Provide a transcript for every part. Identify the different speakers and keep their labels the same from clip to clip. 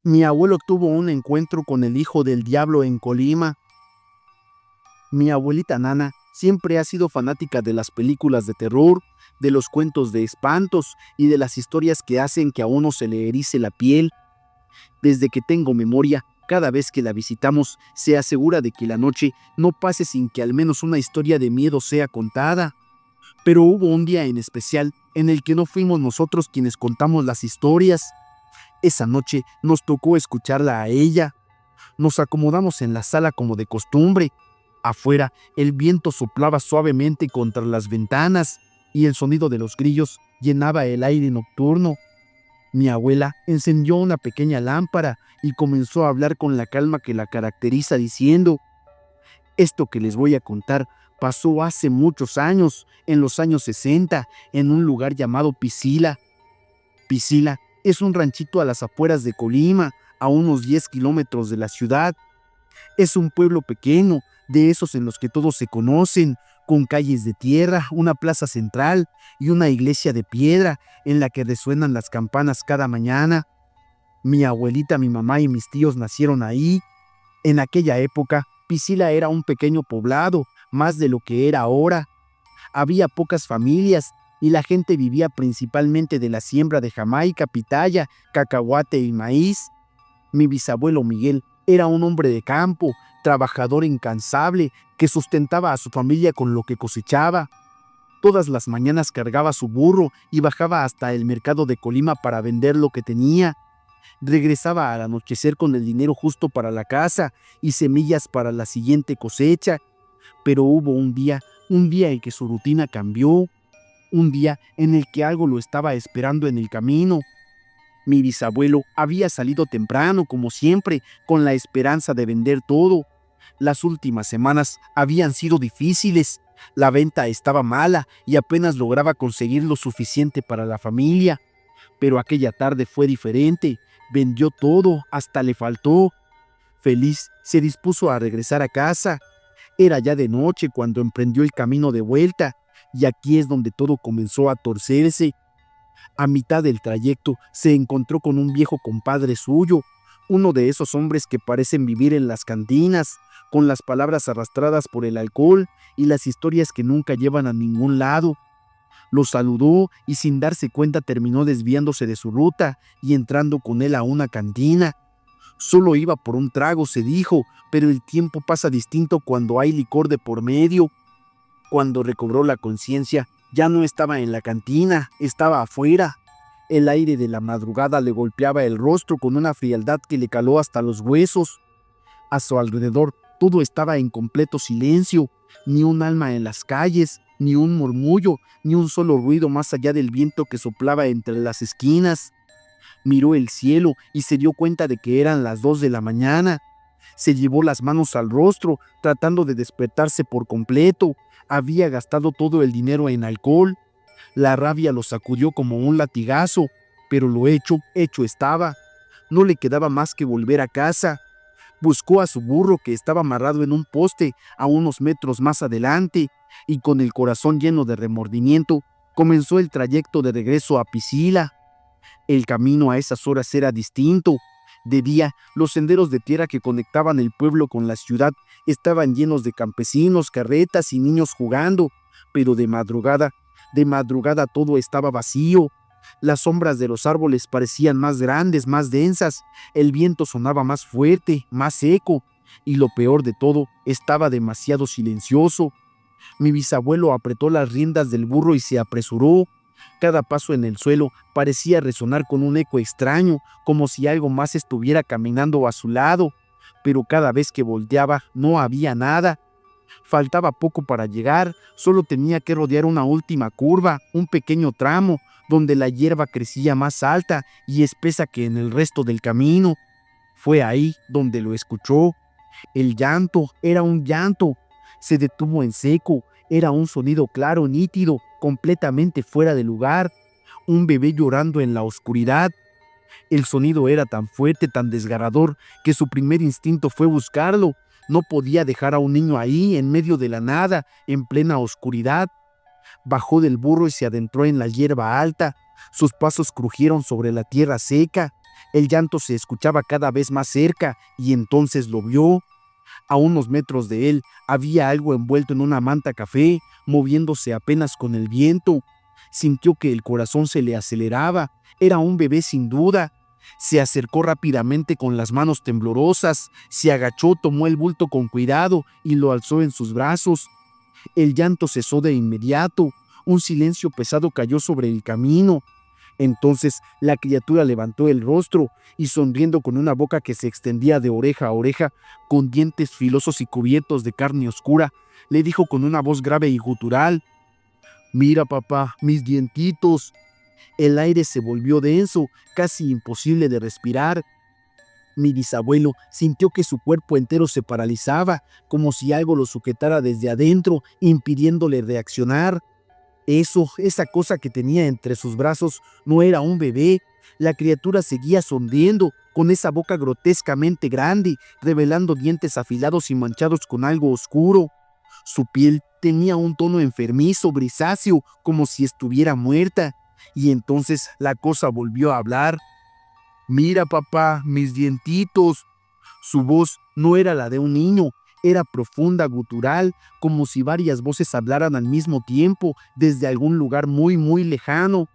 Speaker 1: Mi abuelo tuvo un encuentro con el hijo del diablo en Colima. Mi abuelita Nana siempre ha sido fanática de las películas de terror, de los cuentos de espantos y de las historias que hacen que a uno se le erice la piel. Desde que tengo memoria, cada vez que la visitamos, se asegura de que la noche no pase sin que al menos una historia de miedo sea contada. Pero hubo un día en especial en el que no fuimos nosotros quienes contamos las historias. Esa noche nos tocó escucharla a ella. Nos acomodamos en la sala como de costumbre. Afuera, el viento soplaba suavemente contra las ventanas y el sonido de los grillos llenaba el aire nocturno. Mi abuela encendió una pequeña lámpara y comenzó a hablar con la calma que la caracteriza diciendo: esto que les voy a contar pasó hace muchos años, en los años 60, en un lugar llamado Piscila. Piscila es un ranchito a las afueras de Colima, a unos 10 kilómetros de la ciudad. Es un pueblo pequeño, de esos en los que todos se conocen, con calles de tierra, una plaza central y una iglesia de piedra en la que resuenan las campanas cada mañana. Mi abuelita, mi mamá y mis tíos nacieron ahí. En aquella época, Piscila era un pequeño poblado, más de lo que era ahora. Había pocas familias y la gente vivía principalmente de la siembra de jamaica, pitaya, cacahuate y maíz. Mi bisabuelo Miguel era un hombre de campo, trabajador incansable, que sustentaba a su familia con lo que cosechaba. Todas las mañanas cargaba su burro y bajaba hasta el mercado de Colima para vender lo que tenía. Regresaba al anochecer con el dinero justo para la casa y semillas para la siguiente cosecha. Pero hubo un día en que su rutina cambió, un día en el que algo lo estaba esperando en el camino. Mi bisabuelo había salido temprano, como siempre, con la esperanza de vender todo. Las últimas semanas habían sido difíciles. La venta estaba mala y apenas lograba conseguir lo suficiente para la familia. Pero aquella tarde fue diferente. Vendió todo, hasta le faltó. Feliz, se dispuso a regresar a casa. Era ya de noche cuando emprendió el camino de vuelta, y aquí es donde todo comenzó a torcerse. A mitad del trayecto se encontró con un viejo compadre suyo, uno de esos hombres que parecen vivir en las cantinas, con las palabras arrastradas por el alcohol y las historias que nunca llevan a ningún lado. Lo saludó y sin darse cuenta terminó desviándose de su ruta y entrando con él a una cantina. Solo iba por un trago, se dijo, pero el tiempo pasa distinto cuando hay licor de por medio. Cuando recobró la conciencia, ya no estaba en la cantina, estaba afuera. El aire de la madrugada le golpeaba el rostro con una frialdad que le caló hasta los huesos. A su alrededor todo estaba en completo silencio, ni un alma en las calles, ni un murmullo, ni un solo ruido más allá del viento que soplaba entre las esquinas. Miró el cielo y se dio cuenta de que eran las 2 de la mañana. Se llevó las manos al rostro, tratando de despertarse por completo. Había gastado todo el dinero en alcohol. La rabia lo sacudió como un latigazo, pero lo hecho, hecho estaba. No le quedaba más que volver a casa. Buscó a su burro que estaba amarrado en un poste a unos metros más adelante, y con el corazón lleno de remordimiento, comenzó el trayecto de regreso a Piscila. El camino a esas horas era distinto. De día, los senderos de tierra que conectaban el pueblo con la ciudad estaban llenos de campesinos, carretas y niños jugando, pero de madrugada todo estaba vacío. Las sombras de los árboles parecían más grandes, más densas, el viento sonaba más fuerte, más seco, y lo peor de todo, estaba demasiado silencioso. Mi bisabuelo apretó las riendas del burro y se apresuró. Cada paso en el suelo parecía resonar con un eco extraño, como si algo más estuviera caminando a su lado, pero cada vez que volteaba no había nada. Faltaba poco para llegar, solo tenía que rodear una última curva, un pequeño tramo, donde la hierba crecía más alta y espesa que en el resto del camino. Fue ahí donde lo escuchó. El llanto era un llanto. Se detuvo en seco. Era un sonido claro, nítido, completamente fuera de lugar. Un bebé llorando en la oscuridad. El sonido era tan fuerte, tan desgarrador, que su primer instinto fue buscarlo. No podía dejar a un niño ahí, en medio de la nada, en plena oscuridad. Bajó del burro y se adentró en la hierba alta. Sus pasos crujieron sobre la tierra seca. El llanto se escuchaba cada vez más cerca y entonces lo vio. A unos metros de él había algo envuelto en una manta café, moviéndose apenas con el viento. Sintió que el corazón se le aceleraba. Era un bebé sin duda. Se acercó rápidamente con las manos temblorosas, se agachó, tomó el bulto con cuidado y lo alzó en sus brazos. El llanto cesó de inmediato. Un silencio pesado cayó sobre el camino. Entonces la criatura levantó el rostro y sonriendo con una boca que se extendía de oreja a oreja, con dientes filosos y cubiertos de carne oscura, le dijo con una voz grave y gutural: «Mira, papá, mis dientitos». El aire se volvió denso, casi imposible de respirar. Mi bisabuelo sintió que su cuerpo entero se paralizaba, como si algo lo sujetara desde adentro, impidiéndole reaccionar. Esa cosa que tenía entre sus brazos no era un bebé. La criatura seguía sonriendo, con esa boca grotescamente grande, revelando dientes afilados y manchados con algo oscuro. Su piel tenía un tono enfermizo, grisáceo, como si estuviera muerta. Y entonces la cosa volvió a hablar. «Mira, papá, mis dientitos». Su voz no era la de un niño, era profunda, gutural, como si varias voces hablaran al mismo tiempo desde algún lugar muy, muy lejano.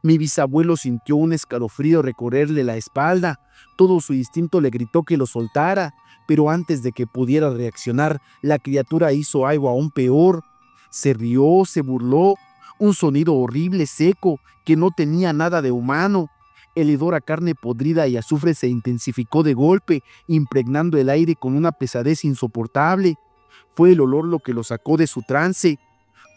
Speaker 1: Mi bisabuelo sintió un escalofrío recorrerle la espalda. Todo su instinto le gritó que lo soltara, pero antes de que pudiera reaccionar, la criatura hizo algo aún peor. Se rió, se burló, un sonido horrible, seco, que no tenía nada de humano. El hedor a carne podrida y azufre se intensificó de golpe, impregnando el aire con una pesadez insoportable. Fue el olor lo que lo sacó de su trance.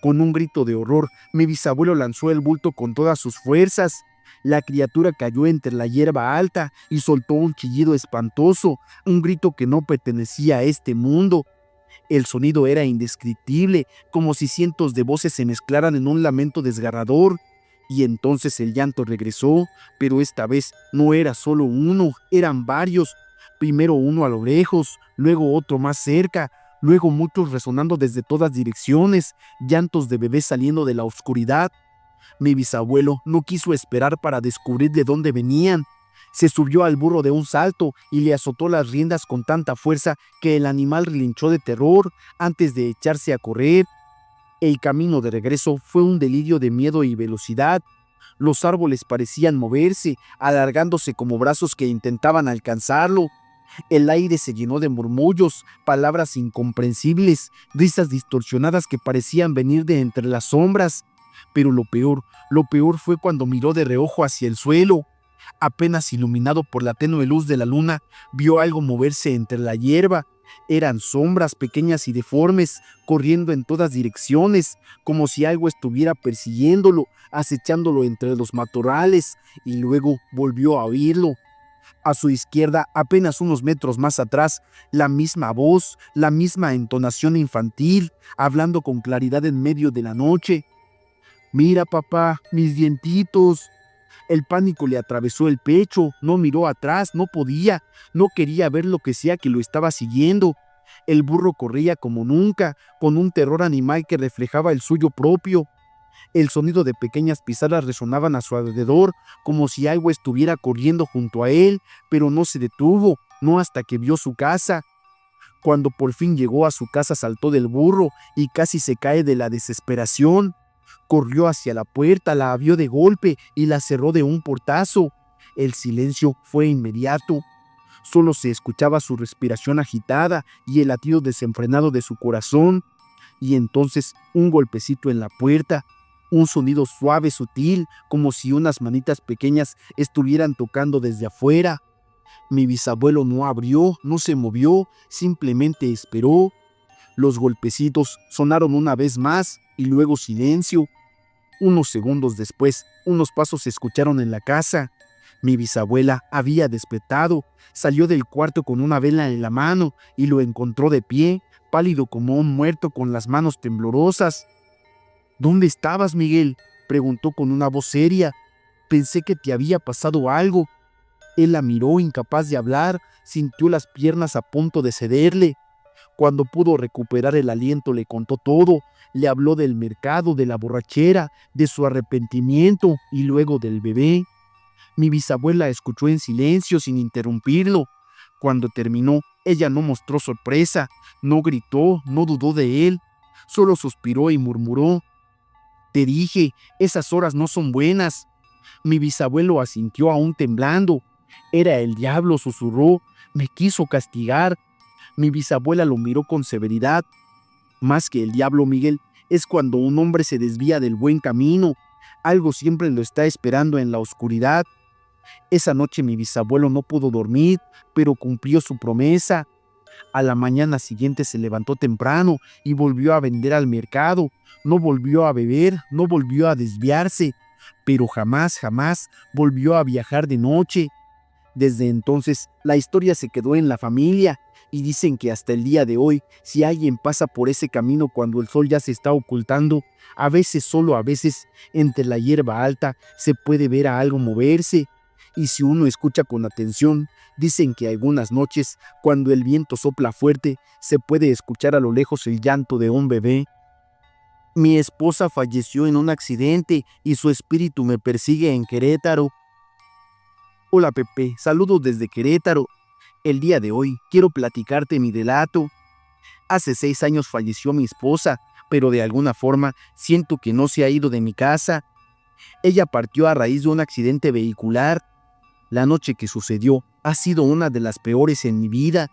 Speaker 1: Con un grito de horror, mi bisabuelo lanzó el bulto con todas sus fuerzas. La criatura cayó entre la hierba alta y soltó un chillido espantoso, un grito que no pertenecía a este mundo. El sonido era indescriptible, como si cientos de voces se mezclaran en un lamento desgarrador. Y entonces el llanto regresó, pero esta vez no era solo uno, eran varios. Primero uno a lo lejos, luego otro más cerca, luego muchos resonando desde todas direcciones, llantos de bebés saliendo de la oscuridad. Mi bisabuelo no quiso esperar para descubrir de dónde venían. Se subió al burro de un salto y le azotó las riendas con tanta fuerza que el animal relinchó de terror antes de echarse a correr. El camino de regreso fue un delirio de miedo y velocidad. Los árboles parecían moverse, alargándose como brazos que intentaban alcanzarlo. El aire se llenó de murmullos, palabras incomprensibles, risas distorsionadas que parecían venir de entre las sombras. Pero lo peor fue cuando miró de reojo hacia el suelo. Apenas iluminado por la tenue luz de la luna, vio algo moverse entre la hierba. Eran sombras pequeñas y deformes, corriendo en todas direcciones, como si algo estuviera persiguiéndolo, acechándolo entre los matorrales, y luego volvió a oírlo. A su izquierda, apenas unos metros más atrás, la misma voz, la misma entonación infantil, hablando con claridad en medio de la noche. «Mira, papá, mis dientitos». El pánico le atravesó el pecho, no miró atrás, no podía, no quería ver lo que sea que lo estaba siguiendo. El burro corría como nunca, con un terror animal que reflejaba el suyo propio. El sonido de pequeñas pisadas resonaban a su alrededor, como si algo estuviera corriendo junto a él, pero no se detuvo, no hasta que vio su casa. Cuando por fin llegó a su casa, saltó del burro y casi se cae de la desesperación. Corrió hacia la puerta, la abrió de golpe y la cerró de un portazo. El silencio fue inmediato. Solo se escuchaba su respiración agitada y el latido desenfrenado de su corazón. Y entonces un golpecito en la puerta, un sonido suave, sutil, como si unas manitas pequeñas estuvieran tocando desde afuera. Mi bisabuelo no abrió, no se movió, simplemente esperó. Los golpecitos sonaron una vez más y luego silencio. Unos segundos después, unos pasos se escucharon en la casa. Mi bisabuela había despertado, salió del cuarto con una vela en la mano y lo encontró de pie, pálido como un muerto con las manos temblorosas. «¿Dónde estabas, Miguel?», preguntó con una voz seria. «Pensé que te había pasado algo». Él la miró, incapaz de hablar, sintió las piernas a punto de cederle. Cuando pudo recuperar el aliento, le contó todo. Le habló del mercado, de la borrachera, de su arrepentimiento y luego del bebé. Mi bisabuela escuchó en silencio sin interrumpirlo. Cuando terminó, ella no mostró sorpresa, no gritó, no dudó de él, solo suspiró y murmuró: «Te dije, esas horas no son buenas». Mi bisabuelo asintió aún temblando. «Era el diablo», susurró, «me quiso castigar». Mi bisabuela lo miró con severidad. «Más que el diablo, Miguel, es cuando un hombre se desvía del buen camino. Algo siempre lo está esperando en la oscuridad». Esa noche mi bisabuelo no pudo dormir, pero cumplió su promesa. A la mañana siguiente se levantó temprano y volvió a vender al mercado. No volvió a beber, no volvió a desviarse, pero jamás, jamás volvió a viajar de noche. Desde entonces, la historia se quedó en la familia y dicen que hasta el día de hoy, si alguien pasa por ese camino cuando el sol ya se está ocultando, a veces, solo a veces, entre la hierba alta, se puede ver a algo moverse. Y si uno escucha con atención, dicen que algunas noches, cuando el viento sopla fuerte, se puede escuchar a lo lejos el llanto de un bebé. Mi esposa falleció en un accidente y su espíritu me persigue en Querétaro. Hola Pepe, saludos desde Querétaro. El día de hoy quiero platicarte mi relato. Hace 6 años falleció mi esposa, pero de alguna forma siento que no se ha ido de mi casa. Ella partió a raíz de un accidente vehicular. La noche que sucedió ha sido una de las peores en mi vida.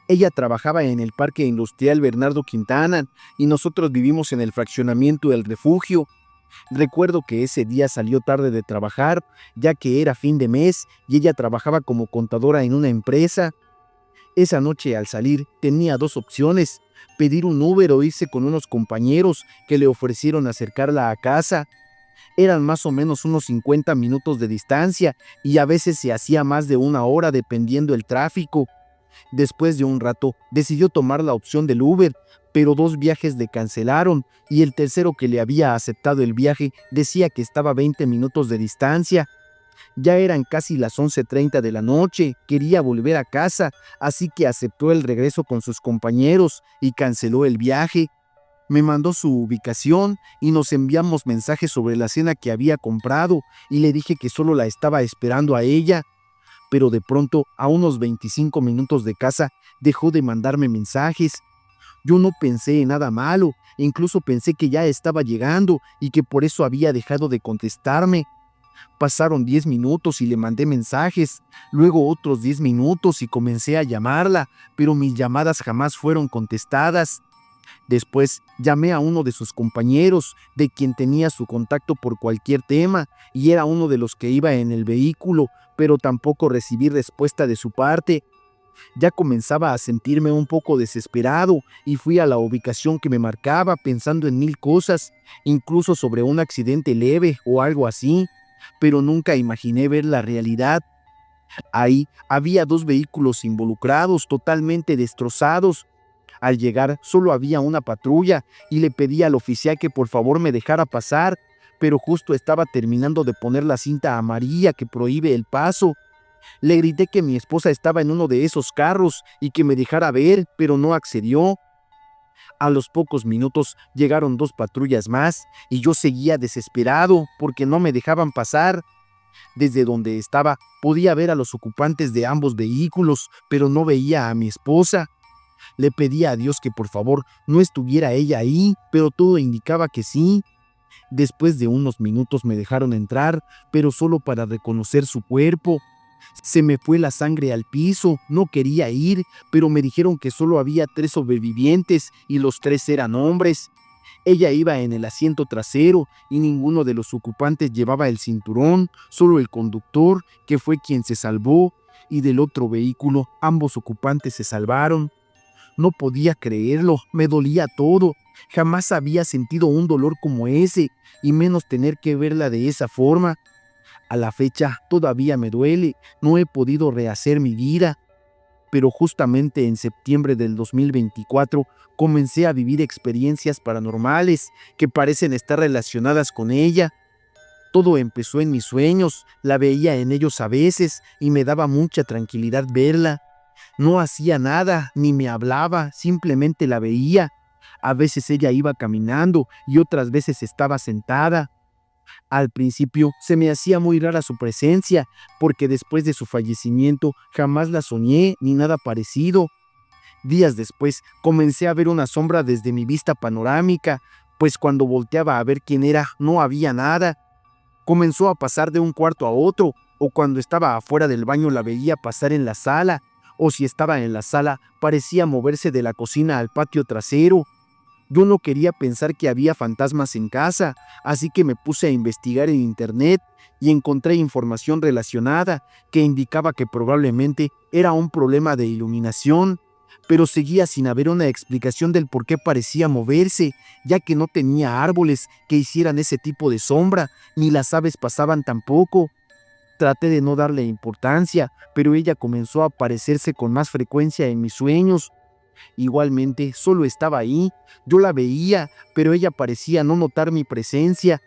Speaker 1: Ella trabajaba en el Parque Industrial Bernardo Quintana y nosotros vivimos en el fraccionamiento El Refugio. Recuerdo que ese día salió tarde de trabajar, ya que era fin de mes y ella trabajaba como contadora en una empresa. Esa noche al salir tenía 2 opciones: pedir un Uber o irse con unos compañeros que le ofrecieron acercarla a casa. Eran más o menos unos 50 minutos de distancia y a veces se hacía más de 1 hora dependiendo el tráfico. Después de un rato decidió tomar la opción del Uber, pero 2 viajes le cancelaron y el tercero, que le había aceptado el viaje, decía que estaba a 20 minutos de distancia. Ya eran casi las 11:30 de la noche, quería volver a casa, así que aceptó el regreso con sus compañeros y canceló el viaje. Me mandó su ubicación y nos enviamos mensajes sobre la cena que había comprado y le dije que solo la estaba esperando a ella. Pero de pronto, a unos 25 minutos de casa, dejó de mandarme mensajes. Yo no pensé en nada malo, incluso pensé que ya estaba llegando y que por eso había dejado de contestarme. Pasaron 10 minutos y le mandé mensajes, luego otros 10 minutos y comencé a llamarla, pero mis llamadas jamás fueron contestadas. Después llamé a uno de sus compañeros, de quien tenía su contacto por cualquier tema, y era uno de los que iba en el vehículo, pero tampoco recibí respuesta de su parte. Ya comenzaba a sentirme un poco desesperado y fui a la ubicación que me marcaba pensando en 1000 cosas, incluso sobre un accidente leve o algo así, pero nunca imaginé ver la realidad. Ahí había 2 vehículos involucrados, totalmente destrozados. Al llegar solo había una patrulla y le pedí al oficial que por favor me dejara pasar, pero justo estaba terminando de poner la cinta amarilla que prohíbe el paso. Le grité que mi esposa estaba en uno de esos carros y que me dejara ver, pero no accedió. A los pocos minutos llegaron 2 patrullas más y yo seguía desesperado porque no me dejaban pasar. Desde donde estaba podía ver a los ocupantes de ambos vehículos, pero no veía a mi esposa. Le pedí a Dios que por favor no estuviera ella ahí, pero todo indicaba que sí. Después de unos minutos me dejaron entrar, pero solo para reconocer su cuerpo. Se me fue la sangre al piso, no quería ir, pero me dijeron que solo había 3 sobrevivientes y los 3 eran hombres. Ella iba en el asiento trasero y ninguno de los ocupantes llevaba el cinturón, solo el conductor, que fue quien se salvó, y del otro vehículo ambos ocupantes se salvaron. No podía creerlo, me dolía todo. Jamás había sentido un dolor como ese, y menos tener que verla de esa forma. A la fecha todavía me duele, no he podido rehacer mi vida. Pero justamente en septiembre del 2024 comencé a vivir experiencias paranormales que parecen estar relacionadas con ella. Todo empezó en mis sueños, la veía en ellos a veces y me daba mucha tranquilidad verla. No hacía nada, ni me hablaba, simplemente la veía. A veces ella iba caminando y otras veces estaba sentada. Al principio se me hacía muy rara su presencia, porque después de su fallecimiento jamás la soñé ni nada parecido. Días después comencé a ver una sombra desde mi vista panorámica, pues cuando volteaba a ver quién era no había nada. Comenzó a pasar de un cuarto a otro, o cuando estaba afuera del baño la veía pasar en la sala, o si estaba en la sala parecía moverse de la cocina al patio trasero. Yo no quería pensar que había fantasmas en casa, así que me puse a investigar en internet y encontré información relacionada que indicaba que probablemente era un problema de iluminación, pero seguía sin haber una explicación del por qué parecía moverse, ya que no tenía árboles que hicieran ese tipo de sombra, ni las aves pasaban tampoco. Traté de no darle importancia, pero ella comenzó a aparecerse con más frecuencia en mis sueños. Igualmente, solo estaba ahí, yo la veía, pero ella parecía no notar mi presencia.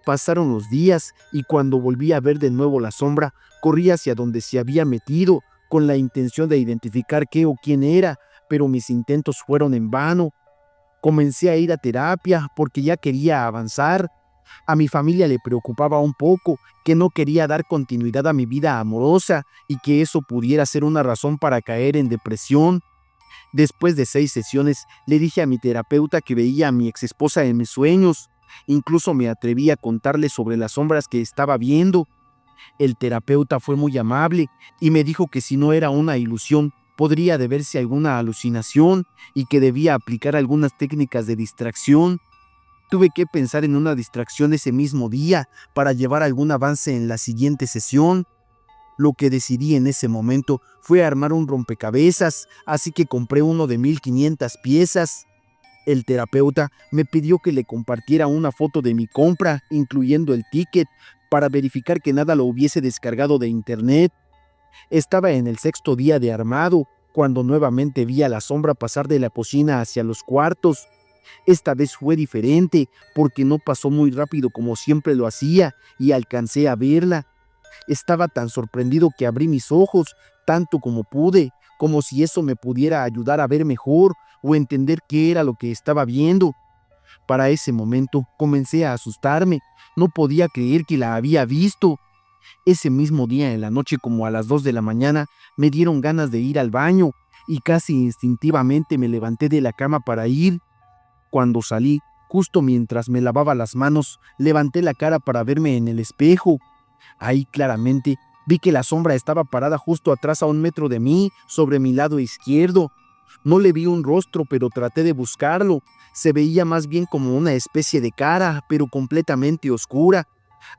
Speaker 1: Pasaron los días y cuando volví a ver de nuevo la sombra, corrí hacia donde se había metido, con la intención de identificar qué o quién era, pero mis intentos fueron en vano. Comencé a ir a terapia porque ya quería avanzar. A mi familia le preocupaba un poco que no quería dar continuidad a mi vida amorosa y que eso pudiera ser una razón para caer en depresión. Después de 6 sesiones, le dije a mi terapeuta que veía a mi exesposa en mis sueños. Incluso me atreví a contarle sobre las sombras que estaba viendo. El terapeuta fue muy amable y me dijo que si no era una ilusión, podría deberse a alguna alucinación y que debía aplicar algunas técnicas de distracción. Tuve que pensar en una distracción ese mismo día para llevar algún avance en la siguiente sesión. Lo que decidí en ese momento fue armar un rompecabezas, así que compré uno de 1500 piezas. El terapeuta me pidió que le compartiera una foto de mi compra, incluyendo el ticket, para verificar que nada lo hubiese descargado de internet. Estaba en el 6.º día de armado, cuando nuevamente vi a la sombra pasar de la cocina hacia los cuartos. Esta vez fue diferente, porque no pasó muy rápido como siempre lo hacía, y alcancé a verla. Estaba tan sorprendido que abrí mis ojos, tanto como pude, como si eso me pudiera ayudar a ver mejor o entender qué era lo que estaba viendo. Para ese momento comencé a asustarme, no podía creer que la había visto. Ese mismo día en la noche, como a las 2 de la mañana, me dieron ganas de ir al baño y casi instintivamente me levanté de la cama para ir. Cuando salí, justo mientras me lavaba las manos, levanté la cara para verme en el espejo. Ahí claramente vi que la sombra estaba parada justo atrás a 1 metro de mí, sobre mi lado izquierdo. No le vi un rostro, pero traté de buscarlo. Se veía más bien como una especie de cara, pero completamente oscura.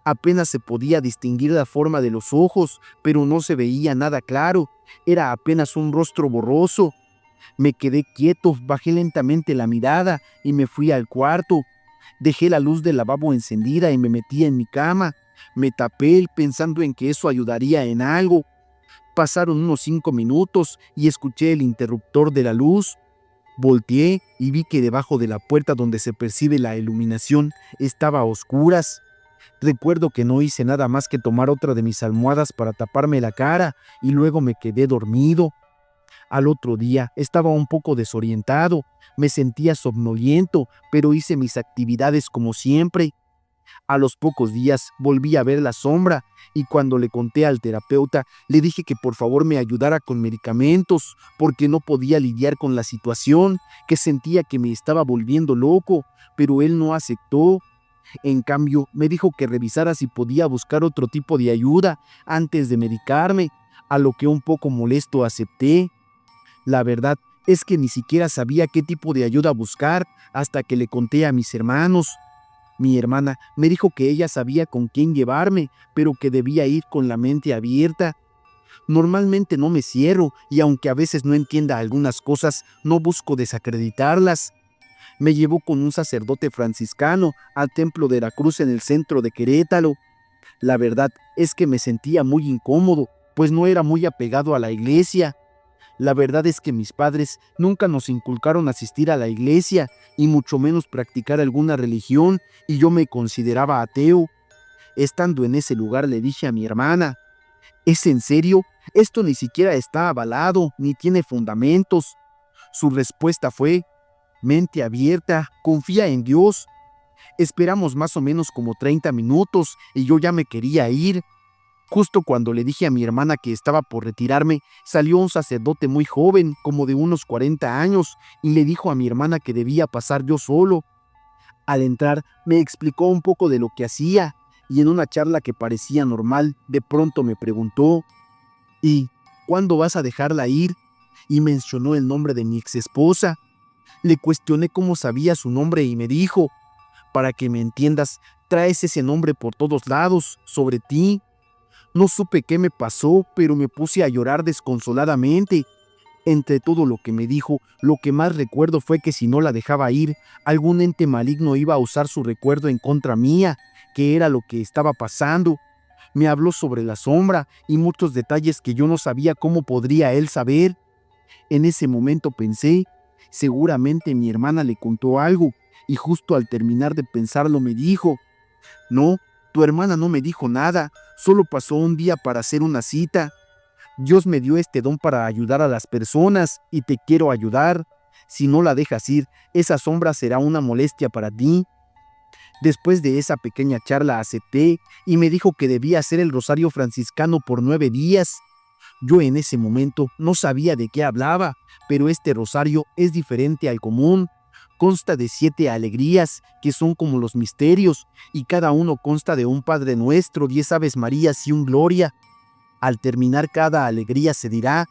Speaker 1: Apenas se podía distinguir la forma de los ojos, pero no se veía nada claro. Era apenas un rostro borroso. Me quedé quieto, bajé lentamente la mirada y me fui al cuarto. Dejé la luz del lavabo encendida y me metí en mi cama. Me tapé pensando en que eso ayudaría en algo. Pasaron unos 5 minutos y escuché el interruptor de la luz. Volteé y vi que debajo de la puerta donde se percibe la iluminación estaba a oscuras. Recuerdo que no hice nada más que tomar otra de mis almohadas para taparme la cara y luego me quedé dormido. Al otro día estaba un poco desorientado, me sentía somnoliento, pero hice mis actividades como siempre. A los pocos días volví a ver la sombra y cuando le conté al terapeuta le dije que por favor me ayudara con medicamentos porque no podía lidiar con la situación, que sentía que me estaba volviendo loco, pero él no aceptó. En cambio, me dijo que revisara si podía buscar otro tipo de ayuda antes de medicarme, a lo que un poco molesto acepté. La verdad es que ni siquiera sabía qué tipo de ayuda buscar hasta que le conté a mis hermanos. Mi hermana me dijo que ella sabía con quién llevarme, pero que debía ir con la mente abierta. Normalmente no me cierro y aunque a veces no entienda algunas cosas, no busco desacreditarlas. Me llevó con un sacerdote franciscano al templo de la Cruz en el centro de Querétaro. La verdad es que me sentía muy incómodo, pues no era muy apegado a la iglesia. La verdad es que mis padres nunca nos inculcaron asistir a la iglesia y mucho menos practicar alguna religión, y yo me consideraba ateo. Estando en ese lugar le dije a mi hermana: ¿es en serio? Esto ni siquiera está avalado ni tiene fundamentos. Su respuesta fue: mente abierta, confía en Dios. Esperamos más o menos como 30 minutos y yo ya me quería ir. Justo cuando le dije a mi hermana que estaba por retirarme, salió un sacerdote muy joven, como de unos 40 años, y le dijo a mi hermana que debía pasar yo solo. Al entrar, me explicó un poco de lo que hacía, y en una charla que parecía normal, de pronto me preguntó: ¿y cuándo vas a dejarla ir? Y mencionó el nombre de mi exesposa. Le cuestioné cómo sabía su nombre y me dijo: para que me entiendas, traes ese nombre por todos lados, sobre ti. No supe qué me pasó, pero me puse a llorar desconsoladamente. Entre todo lo que me dijo, lo que más recuerdo fue que si no la dejaba ir, algún ente maligno iba a usar su recuerdo en contra mía, que era lo que estaba pasando. Me habló sobre la sombra y muchos detalles que yo no sabía cómo podría él saber. En ese momento pensé, seguramente mi hermana le contó algo, y justo al terminar de pensarlo me dijo: no, tu hermana no me dijo nada, solo pasó un día para hacer una cita. Dios me dio este don para ayudar a las personas y te quiero ayudar. Si no la dejas ir, esa sombra será una molestia para ti. Después de esa pequeña charla acepté y me dijo que debía hacer el rosario franciscano por 9 días. Yo en ese momento no sabía de qué hablaba, pero este rosario es diferente al común. Consta de 7 alegrías, que son como los misterios, y cada uno consta de un Padre Nuestro, 10 Aves Marías y un Gloria. Al terminar cada alegría se dirá: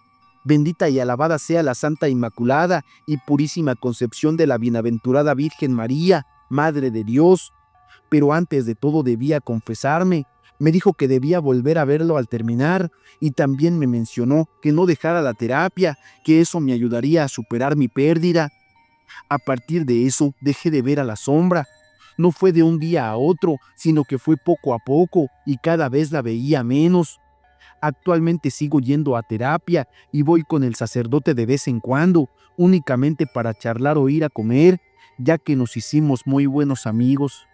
Speaker 1: bendita y alabada sea la Santa Inmaculada y Purísima Concepción de la Bienaventurada Virgen María, Madre de Dios. Pero antes de todo debía confesarme. Me dijo que debía volver a verlo al terminar, y también me mencionó que no dejara la terapia, que eso me ayudaría a superar mi pérdida. A partir de eso dejé de ver a la sombra. No fue de un día a otro, sino que fue poco a poco, y cada vez la veía menos. Actualmente sigo yendo a terapia y voy con el sacerdote de vez en cuando, únicamente para charlar o ir a comer, ya que nos hicimos muy buenos amigos.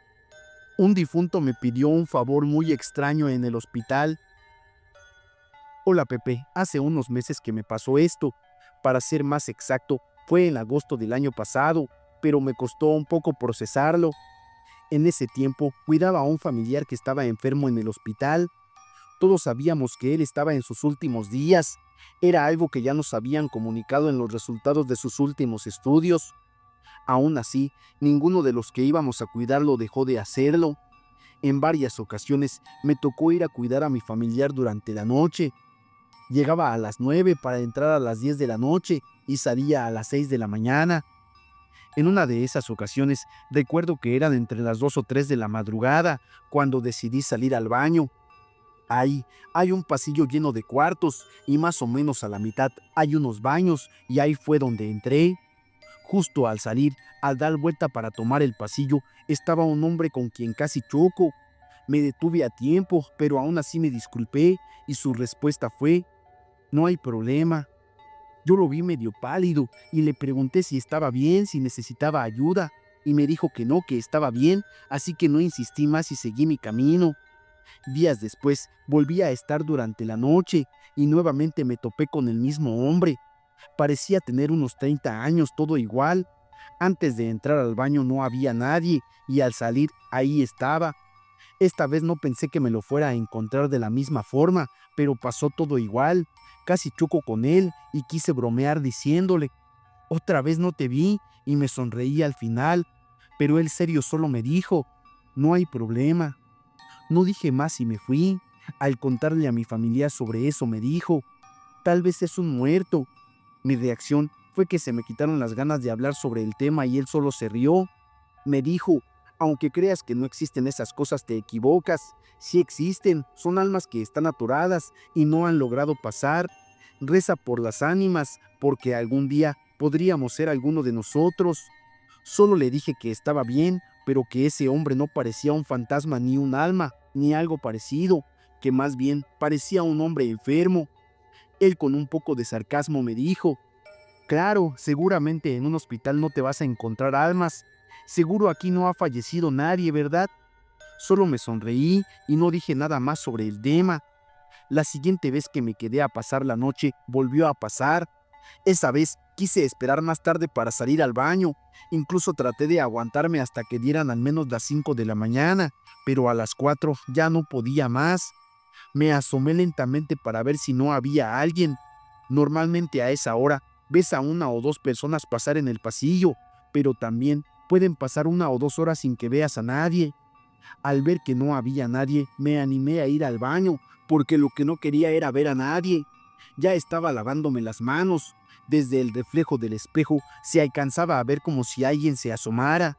Speaker 1: Un difunto me pidió un favor muy extraño en el hospital. Hola Pepe, hace unos meses que me pasó esto. Para ser más exacto, fue en agosto del año pasado, pero me costó un poco procesarlo. En ese tiempo cuidaba a un familiar que estaba enfermo en el hospital. Todos sabíamos que él estaba en sus últimos días. Era algo que ya nos habían comunicado en los resultados de sus últimos estudios. Aún así, ninguno de los que íbamos a cuidarlo dejó de hacerlo. En varias ocasiones me tocó ir a cuidar a mi familiar durante la noche. Llegaba a las 9 para entrar a las 10 de la noche y salía a las 6 de la mañana. En una de esas ocasiones recuerdo que eran entre las 2 o 3 de la madrugada cuando decidí salir al baño. Ahí hay un pasillo lleno de cuartos y más o menos a la mitad hay unos baños, y ahí fue donde entré. Justo al salir, al dar vuelta para tomar el pasillo, estaba un hombre con quien casi choco. Me detuve a tiempo, pero aún así me disculpé y su respuesta fue: no hay problema. Yo lo vi medio pálido y le pregunté si estaba bien, si necesitaba ayuda, y me dijo que no, que estaba bien, así que no insistí más y seguí mi camino. Días después volví a estar durante la noche y nuevamente me topé con el mismo hombre. Parecía tener unos 30 años, todo igual. Antes de entrar al baño no había nadie y al salir ahí estaba. Esta vez no pensé que me lo fuera a encontrar de la misma forma, pero pasó todo igual. Casi choco con él y quise bromear diciéndole: otra vez no te vi, y me sonreí al final, pero él serio solo me dijo: no hay problema. No dije más y me fui. Al contarle a mi familia sobre eso me dijo: tal vez es un muerto. Mi reacción fue que se me quitaron las ganas de hablar sobre el tema y él solo se rió. Me dijo: aunque creas que no existen esas cosas, te equivocas. Sí existen, son almas que están atoradas y no han logrado pasar. Reza por las ánimas, porque algún día podríamos ser alguno de nosotros. Solo le dije que estaba bien, pero que ese hombre no parecía un fantasma ni un alma, ni algo parecido, que más bien parecía un hombre enfermo. Él con un poco de sarcasmo me dijo: claro, seguramente en un hospital no te vas a encontrar almas. Seguro aquí no ha fallecido nadie, ¿verdad? Solo me sonreí y no dije nada más sobre el tema. La siguiente vez que me quedé a pasar la noche, volvió a pasar. Esa vez quise esperar más tarde para salir al baño. Incluso traté de aguantarme hasta que dieran al menos las 5 de la mañana, pero a las 4 ya no podía más. Me asomé lentamente para ver si no había alguien. Normalmente a esa hora ves a una o dos personas pasar en el pasillo, pero también pueden pasar 1 o 2 horas sin que veas a nadie. Al ver que no había nadie, me animé a ir al baño, porque lo que no quería era ver a nadie. Ya estaba lavándome las manos. Desde el reflejo del espejo se alcanzaba a ver como si alguien se asomara.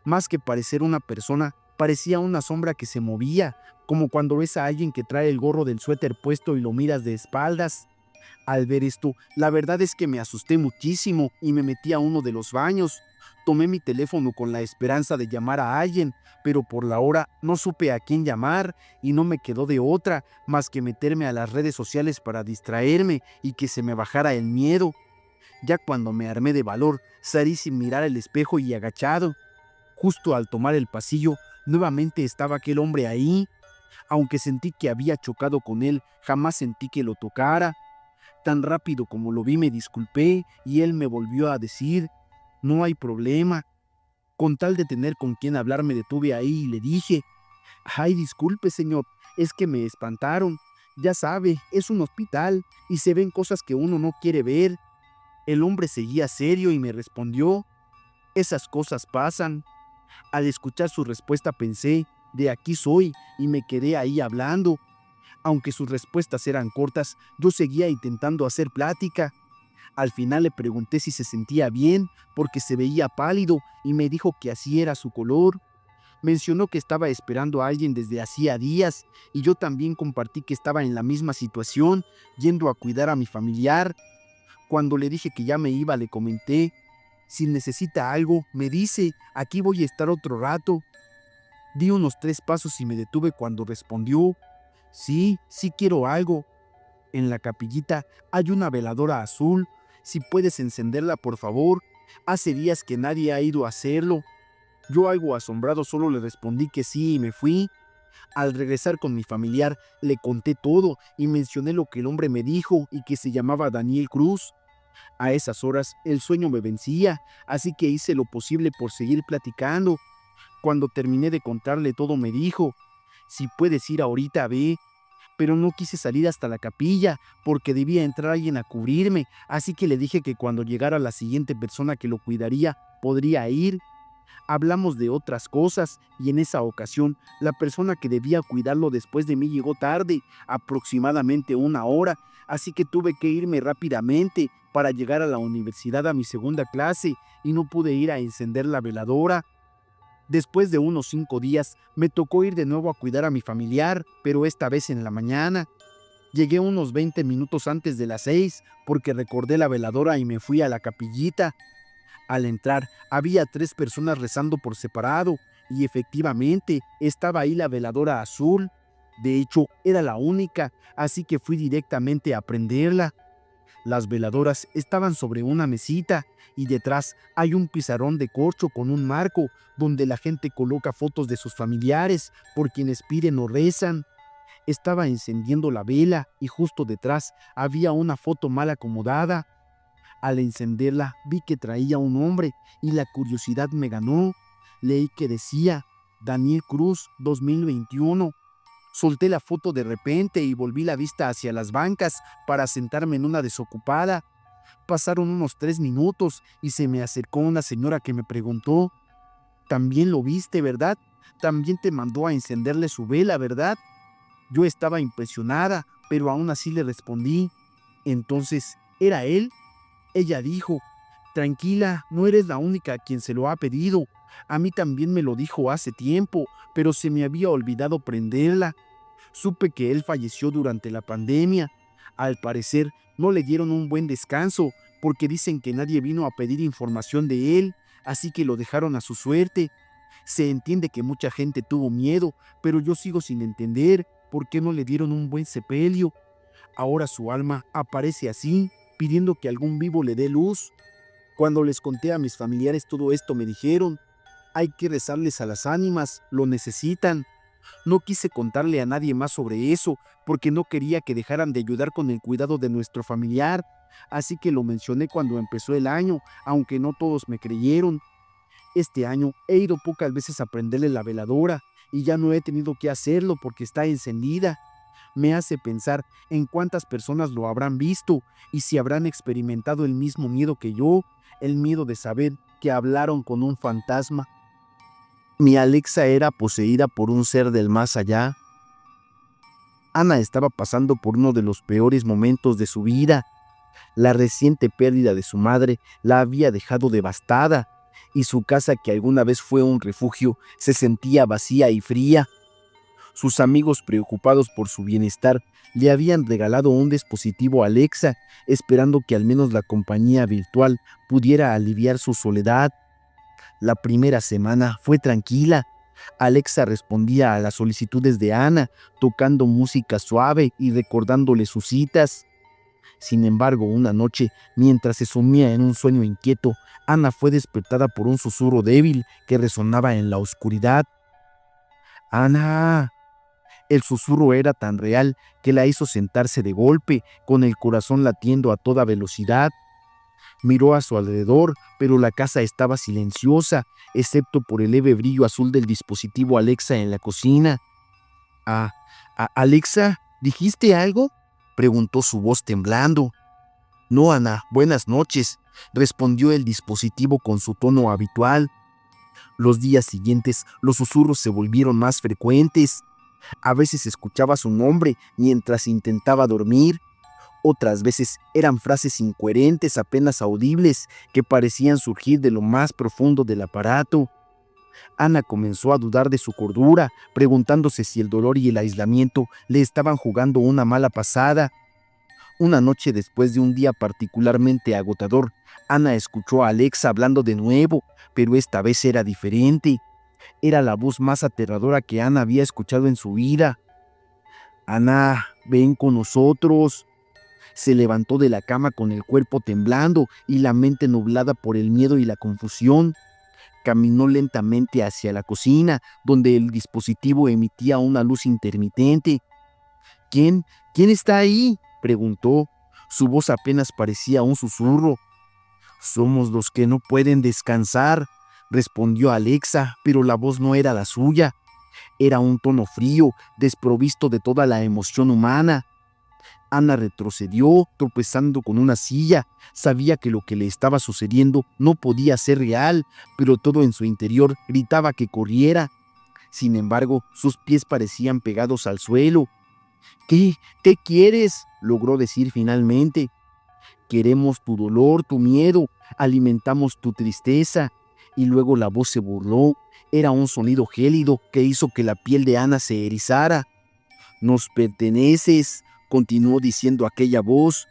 Speaker 1: Más que parecer una persona, parecía una sombra que se movía, como cuando ves a alguien que trae el gorro del suéter puesto y lo miras de espaldas. Al ver esto, la verdad es que me asusté muchísimo y me metí a uno de los baños. Tomé mi teléfono con la esperanza de llamar a alguien, pero por la hora no supe a quién llamar y no me quedó de otra más que meterme a las redes sociales para distraerme y que se me bajara el miedo. Ya cuando me armé de valor, salí sin mirar el espejo y agachado. Justo al tomar el pasillo, nuevamente estaba aquel hombre ahí. Aunque sentí que había chocado con él, jamás sentí que lo tocara. Tan rápido como lo vi me disculpé y él me volvió a decir, no hay problema. Con tal de tener con quién hablar me detuve ahí y le dije, ay, disculpe señor, es que me espantaron. Ya sabe, es un hospital y se ven cosas que uno no quiere ver. El hombre seguía serio y me respondió, esas cosas pasan. Al escuchar su respuesta pensé, de aquí soy, y me quedé ahí hablando. Aunque sus respuestas eran cortas, yo seguía intentando hacer plática. Al final le pregunté si se sentía bien, porque se veía pálido, y me dijo que así era su color. Mencionó que estaba esperando a alguien desde hacía días, y yo también compartí que estaba en la misma situación, yendo a cuidar a mi familiar. Cuando le dije que ya me iba, le comenté, si necesita algo, me dice, aquí voy a estar otro rato. Di unos 3 pasos y me detuve cuando respondió, sí, sí quiero algo. En la capillita hay una veladora azul. Si puedes encenderla, por favor. Hace días que nadie ha ido a hacerlo. Yo, algo asombrado, solo le respondí que sí y me fui. Al regresar con mi familiar, le conté todo y mencioné lo que el hombre me dijo y que se llamaba Daniel Cruz. A esas horas el sueño me vencía, así que hice lo posible por seguir platicando. Cuando terminé de contarle todo me dijo, si puedes ir ahorita, ve. Pero no quise salir hasta la capilla, porque debía entrar alguien a cubrirme, así que le dije que cuando llegara la siguiente persona que lo cuidaría, podría ir. Hablamos de otras cosas, y en esa ocasión, la persona que debía cuidarlo después de mí llegó tarde, aproximadamente 1 hora, así que tuve que irme rápidamente para llegar a la universidad a mi segunda clase, y no pude ir a encender la veladora. Después de unos 5 días, me tocó ir de nuevo a cuidar a mi familiar, pero esta vez en la mañana. Llegué unos 20 minutos antes de las 6 porque recordé la veladora y me fui a la capillita. Al entrar, había 3 personas rezando por separado y efectivamente estaba ahí la veladora azul. De hecho, era la única, así que fui directamente a prenderla. Las veladoras estaban sobre una mesita y detrás hay un pizarrón de corcho con un marco donde la gente coloca fotos de sus familiares por quienes piden o rezan. Estaba encendiendo la vela y justo detrás había una foto mal acomodada. Al encenderla vi que traía un nombre y la curiosidad me ganó. Leí que decía Daniel Cruz 2021. Solté la foto de repente y volví la vista hacia las bancas para sentarme en una desocupada. Pasaron unos 3 minutos y se me acercó una señora que me preguntó, ¿también lo viste, verdad? También te mandó a encenderle su vela, ¿verdad? Yo estaba impresionada, pero aún así le respondí, entonces, ¿era él? Ella dijo, tranquila, no eres la única a quien se lo ha pedido. A mí también me lo dijo hace tiempo, pero se me había olvidado prenderla. Supe que él falleció durante la pandemia. Al parecer, no le dieron un buen descanso, porque dicen que nadie vino a pedir información de él, así que lo dejaron a su suerte. Se entiende que mucha gente tuvo miedo, pero yo sigo sin entender por qué no le dieron un buen sepelio. Ahora su alma aparece así, pidiendo que algún vivo le dé luz. Cuando les conté a mis familiares todo esto me dijeron, hay que rezarles a las ánimas, lo necesitan. No quise contarle a nadie más sobre eso, porque no quería que dejaran de ayudar con el cuidado de nuestro familiar, así que lo mencioné cuando empezó el año, aunque no todos me creyeron. Este año he ido pocas veces a prenderle la veladora y ya no he tenido que hacerlo porque está encendida. Me hace pensar en cuántas personas lo habrán visto y si habrán experimentado el mismo miedo que yo, el miedo de saber que hablaron con un fantasma. Mi Alexa era poseída por un ser del más allá. Ana estaba pasando por uno de los peores momentos de su vida. La reciente pérdida de su madre la había dejado devastada y su casa, que alguna vez fue un refugio, se sentía vacía y fría. Sus amigos, preocupados por su bienestar, le habían regalado un dispositivo Alexa, esperando que al menos la compañía virtual pudiera aliviar su soledad. La primera semana fue tranquila. Alexa respondía a las solicitudes de Ana, tocando música suave y recordándole sus citas. Sin embargo, una noche, mientras se sumía en un sueño inquieto, Ana fue despertada por un susurro débil que resonaba en la oscuridad. ¡Ana! El susurro era tan real que la hizo sentarse de golpe, con el corazón latiendo a toda velocidad. Miró a su alrededor, pero la casa estaba silenciosa, excepto por el leve brillo azul del dispositivo Alexa en la cocina. «Ah, Alexa, ¿dijiste algo?», preguntó su voz temblando. «No, Ana, buenas noches», respondió el dispositivo con su tono habitual. Los días siguientes, los susurros se volvieron más frecuentes. A veces escuchaba su nombre mientras intentaba dormir. Otras veces eran frases incoherentes, apenas audibles, que parecían surgir de lo más profundo del aparato. Ana comenzó a dudar de su cordura, preguntándose si el dolor y el aislamiento le estaban jugando una mala pasada. Una noche, después de un día particularmente agotador, Ana escuchó a Alexa hablando de nuevo, pero esta vez era diferente. Era la voz más aterradora que Ana había escuchado en su vida. «Ana, ven con nosotros». Se levantó de la cama con el cuerpo temblando y la mente nublada por el miedo y la confusión. Caminó lentamente hacia la cocina, donde el dispositivo emitía una luz intermitente. ¿Quién está ahí?», preguntó. Su voz apenas parecía un susurro. «Somos los que no pueden descansar», respondió Alexa, pero la voz no era la suya. Era un tono frío, desprovisto de toda la emoción humana. Ana retrocedió, tropezando con una silla. Sabía que lo que le estaba sucediendo no podía ser real, pero todo en su interior gritaba que corriera. Sin embargo, sus pies parecían pegados al suelo. ¿Qué quieres?», logró decir finalmente. «Queremos tu dolor, tu miedo, alimentamos tu tristeza». Y luego la voz se burló. Era un sonido gélido que hizo que la piel de Ana se erizara. «Nos perteneces», continuó diciendo aquella voz.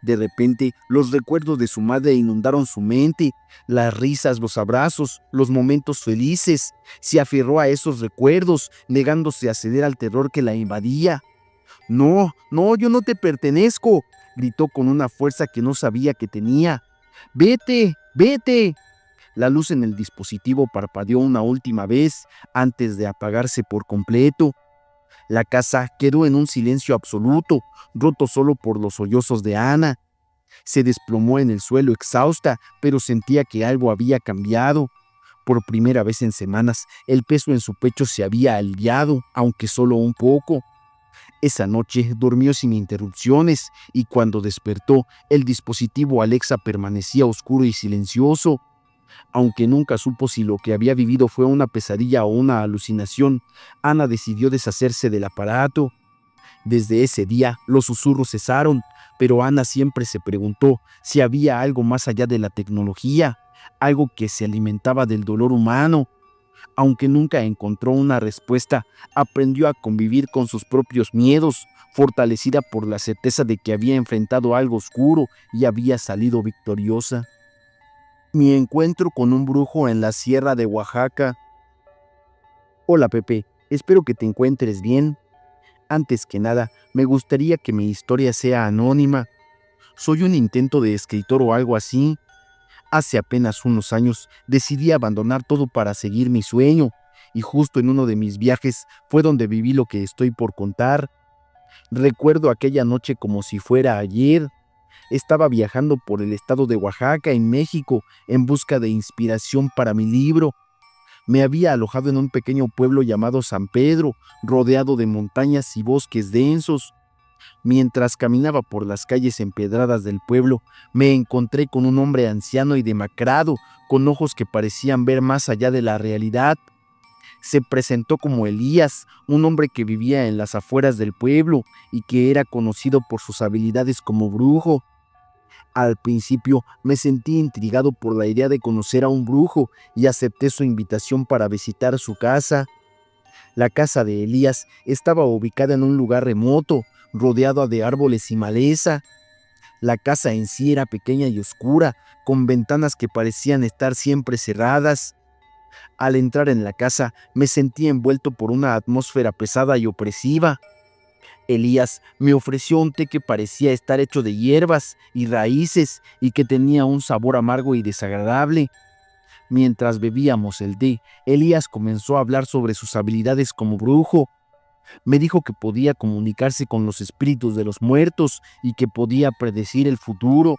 Speaker 1: De repente, los recuerdos de su madre inundaron su mente, las risas, los abrazos, los momentos felices. Se aferró a esos recuerdos, negándose a ceder al terror que la invadía. «No, yo no te pertenezco», gritó con una fuerza que no sabía que tenía. «Vete, vete». La luz en el dispositivo parpadeó una última vez antes de apagarse por completo. La casa quedó en un silencio absoluto, roto solo por los sollozos de Ana. Se desplomó en el suelo exhausta, pero sentía que algo había cambiado. Por primera vez en semanas, el peso en su pecho se había aliviado, aunque solo un poco. Esa noche durmió sin interrupciones y cuando despertó, el dispositivo Alexa permanecía oscuro y silencioso. Aunque nunca supo si lo que había vivido fue una pesadilla o una alucinación, Ana decidió deshacerse del aparato. Desde ese día, los susurros cesaron, pero Ana siempre se preguntó si había algo más allá de la tecnología, algo que se alimentaba del dolor humano. Aunque nunca encontró una respuesta, aprendió a convivir con sus propios miedos, fortalecida por la certeza de que había enfrentado algo oscuro y había salido victoriosa. Mi encuentro con un brujo en la sierra de Oaxaca. Hola Pepe, espero que te encuentres bien. Antes que nada, me gustaría que mi historia sea anónima. Soy un intento de escritor o algo así. Hace apenas unos años decidí abandonar todo para seguir mi sueño, y justo en uno de mis viajes fue donde viví lo que estoy por contar. Recuerdo aquella noche como si fuera ayer. Estaba viajando por el estado de Oaxaca, en México, en busca de inspiración para mi libro. Me había alojado en un pequeño pueblo llamado San Pedro, rodeado de montañas y bosques densos. Mientras caminaba por las calles empedradas del pueblo, me encontré con un hombre anciano y demacrado, con ojos que parecían ver más allá de la realidad. Se presentó como Elías, un hombre que vivía en las afueras del pueblo y que era conocido por sus habilidades como brujo. Al principio me sentí intrigado por la idea de conocer a un brujo y acepté su invitación para visitar su casa. La casa de Elías estaba ubicada en un lugar remoto, rodeado de árboles y maleza. La casa en sí era pequeña y oscura, con ventanas que parecían estar siempre cerradas. Al entrar en la casa, me sentí envuelto por una atmósfera pesada y opresiva. Elías me ofreció un té que parecía estar hecho de hierbas y raíces y que tenía un sabor amargo y desagradable. Mientras bebíamos el té, Elías comenzó a hablar sobre sus habilidades como brujo. Me dijo que podía comunicarse con los espíritus de los muertos y que podía predecir el futuro.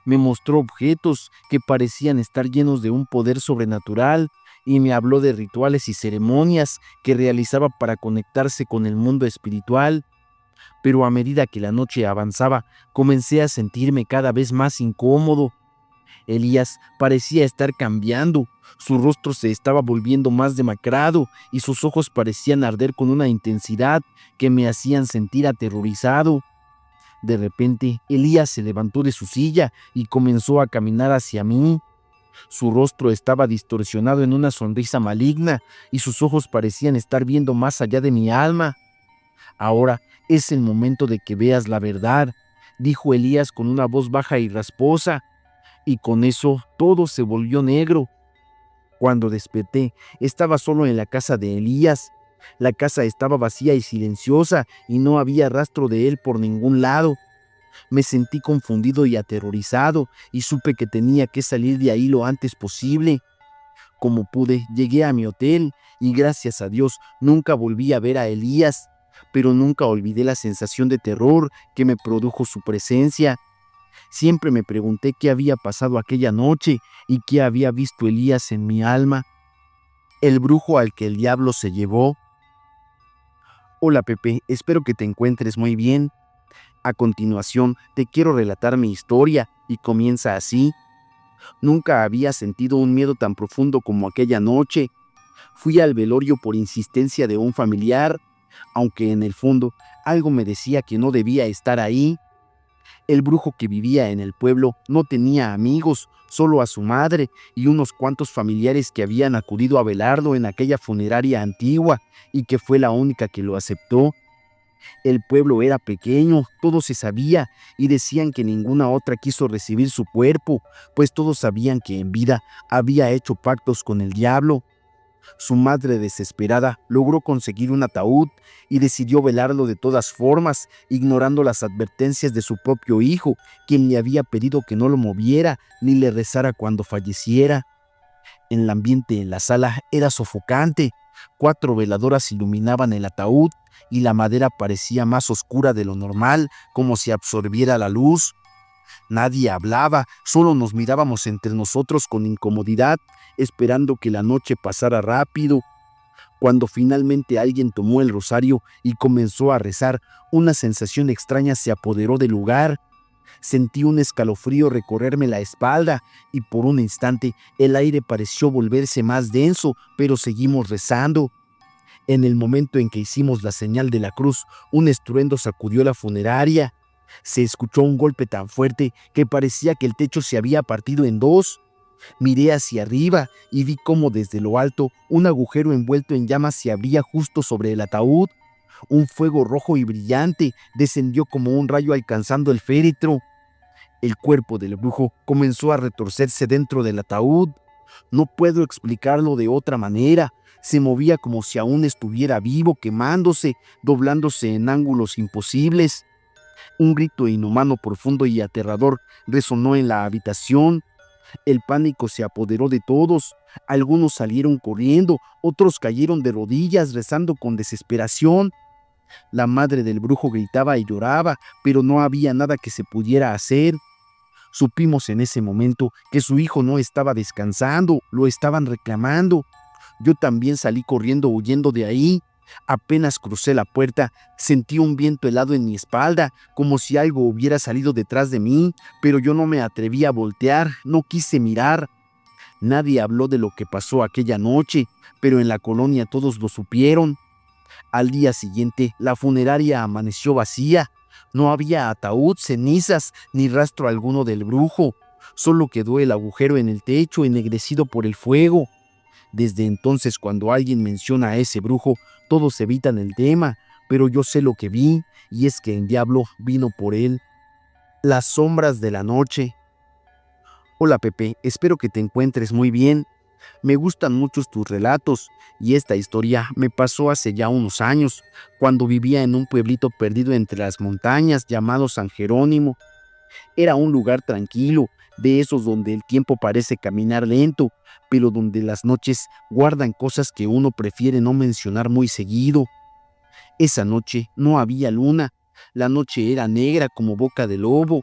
Speaker 1: Me mostró objetos que parecían estar llenos de un poder sobrenatural y me habló de rituales y ceremonias que realizaba para conectarse con el mundo espiritual. Pero a medida que la noche avanzaba, comencé a sentirme cada vez más incómodo. Elías parecía estar cambiando, su rostro se estaba volviendo más demacrado y sus ojos parecían arder con una intensidad que me hacían sentir aterrorizado. De repente, Elías se levantó de su silla y comenzó a caminar hacia mí. Su rostro estaba distorsionado en una sonrisa maligna y sus ojos parecían estar viendo más allá de mi alma. Ahora es el momento de que veas la verdad, dijo Elías con una voz baja y rasposa, y con eso todo se volvió negro. Cuando desperté, estaba solo en la casa de Elías. La casa estaba vacía y silenciosa y no había rastro de él por ningún lado. Me sentí confundido y aterrorizado y supe que tenía que salir de ahí lo antes posible. Como pude, llegué a mi hotel y gracias a Dios nunca volví a ver a Elías, pero nunca olvidé la sensación de terror que me produjo su presencia. Siempre me pregunté qué había pasado aquella noche y qué había visto Elías en mi alma. El brujo al que el diablo se llevó. Hola Pepe, espero que te encuentres muy bien. A continuación, te quiero relatar mi historia y comienza así. Nunca había sentido un miedo tan profundo como aquella noche. Fui al velorio por insistencia de un familiar, aunque en el fondo algo me decía que no debía estar ahí. El brujo que vivía en el pueblo no tenía amigos, solo a su madre y unos cuantos familiares que habían acudido a velarlo en aquella funeraria antigua y que fue la única que lo aceptó. El pueblo era pequeño, todo se sabía, y decían que ninguna otra quiso recibir su cuerpo, pues todos sabían que en vida había hecho pactos con el diablo. Su madre, desesperada, logró conseguir un ataúd y decidió velarlo de todas formas, ignorando las advertencias de su propio hijo, quien le había pedido que no lo moviera ni le rezara cuando falleciera. El ambiente en la sala era sofocante. 4 veladoras iluminaban el ataúd y la madera parecía más oscura de lo normal, como si absorbiera la luz. Nadie hablaba, solo nos mirábamos entre nosotros con incomodidad, esperando que la noche pasara rápido. Cuando finalmente alguien tomó el rosario y comenzó a rezar, una sensación extraña se apoderó del lugar. Sentí un escalofrío recorrerme la espalda y por un instante el aire pareció volverse más denso, pero seguimos rezando. En el momento en que hicimos la señal de la cruz, un estruendo sacudió la funeraria. Se escuchó un golpe tan fuerte que parecía que el techo se había partido en dos. Miré hacia arriba y vi cómo desde lo alto un agujero envuelto en llamas se abría justo sobre el ataúd. Un fuego rojo y brillante descendió como un rayo alcanzando el féretro. El cuerpo del brujo comenzó a retorcerse dentro del ataúd. No puedo explicarlo de otra manera. Se movía como si aún estuviera vivo, quemándose, doblándose en ángulos imposibles. Un grito inhumano, profundo y aterrador resonó en la habitación. El pánico se apoderó de todos. Algunos salieron corriendo, otros cayeron de rodillas rezando con desesperación. La madre del brujo gritaba y lloraba, pero no había nada que se pudiera hacer. Supimos en ese momento que su hijo no estaba descansando, lo estaban reclamando. Yo también salí corriendo huyendo de ahí. Apenas crucé la puerta, sentí un viento helado en mi espalda, como si algo hubiera salido detrás de mí, pero yo no me atreví a voltear, no quise mirar. Nadie habló de lo que pasó aquella noche, pero en la colonia todos lo supieron. Al día siguiente, la funeraria amaneció vacía. No había ataúd, cenizas, ni rastro alguno del brujo. Solo quedó el agujero en el techo ennegrecido por el fuego. Desde entonces, cuando alguien menciona a ese brujo, todos evitan el tema, pero yo sé lo que vi, y es que el diablo vino por él. Las sombras de la noche. Hola Pepe, espero que te encuentres muy bien. Me gustan mucho tus relatos, y esta historia me pasó hace ya unos años, cuando vivía en un pueblito perdido entre las montañas llamado San Jerónimo. Era un lugar tranquilo, de esos donde el tiempo parece caminar lento, pero donde las noches guardan cosas que uno prefiere no mencionar muy seguido. Esa noche no había luna, la noche era negra como boca de lobo.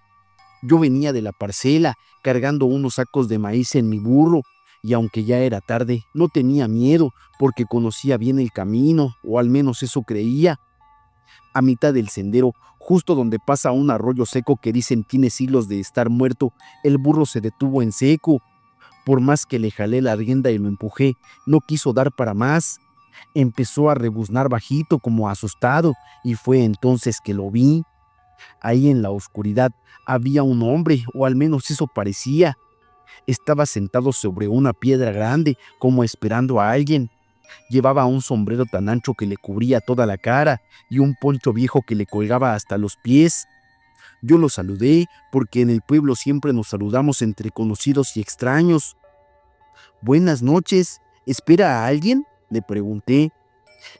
Speaker 1: Yo venía de la parcela cargando unos sacos de maíz en mi burro, y aunque ya era tarde, no tenía miedo porque conocía bien el camino, o al menos eso creía. A mitad del sendero, justo donde pasa un arroyo seco que dicen tiene siglos de estar muerto, el burro se detuvo en seco. Por más que le jalé la rienda y lo empujé, no quiso dar para más. Empezó a rebuznar bajito como asustado, y fue entonces que lo vi. Ahí en la oscuridad había un hombre, o al menos eso parecía. Estaba sentado sobre una piedra grande, como esperando a alguien. Llevaba un sombrero tan ancho que le cubría toda la cara y un poncho viejo que le colgaba hasta los pies. Yo lo saludé porque en el pueblo siempre nos saludamos entre conocidos y extraños. «Buenas noches, ¿espera a alguien?», le pregunté.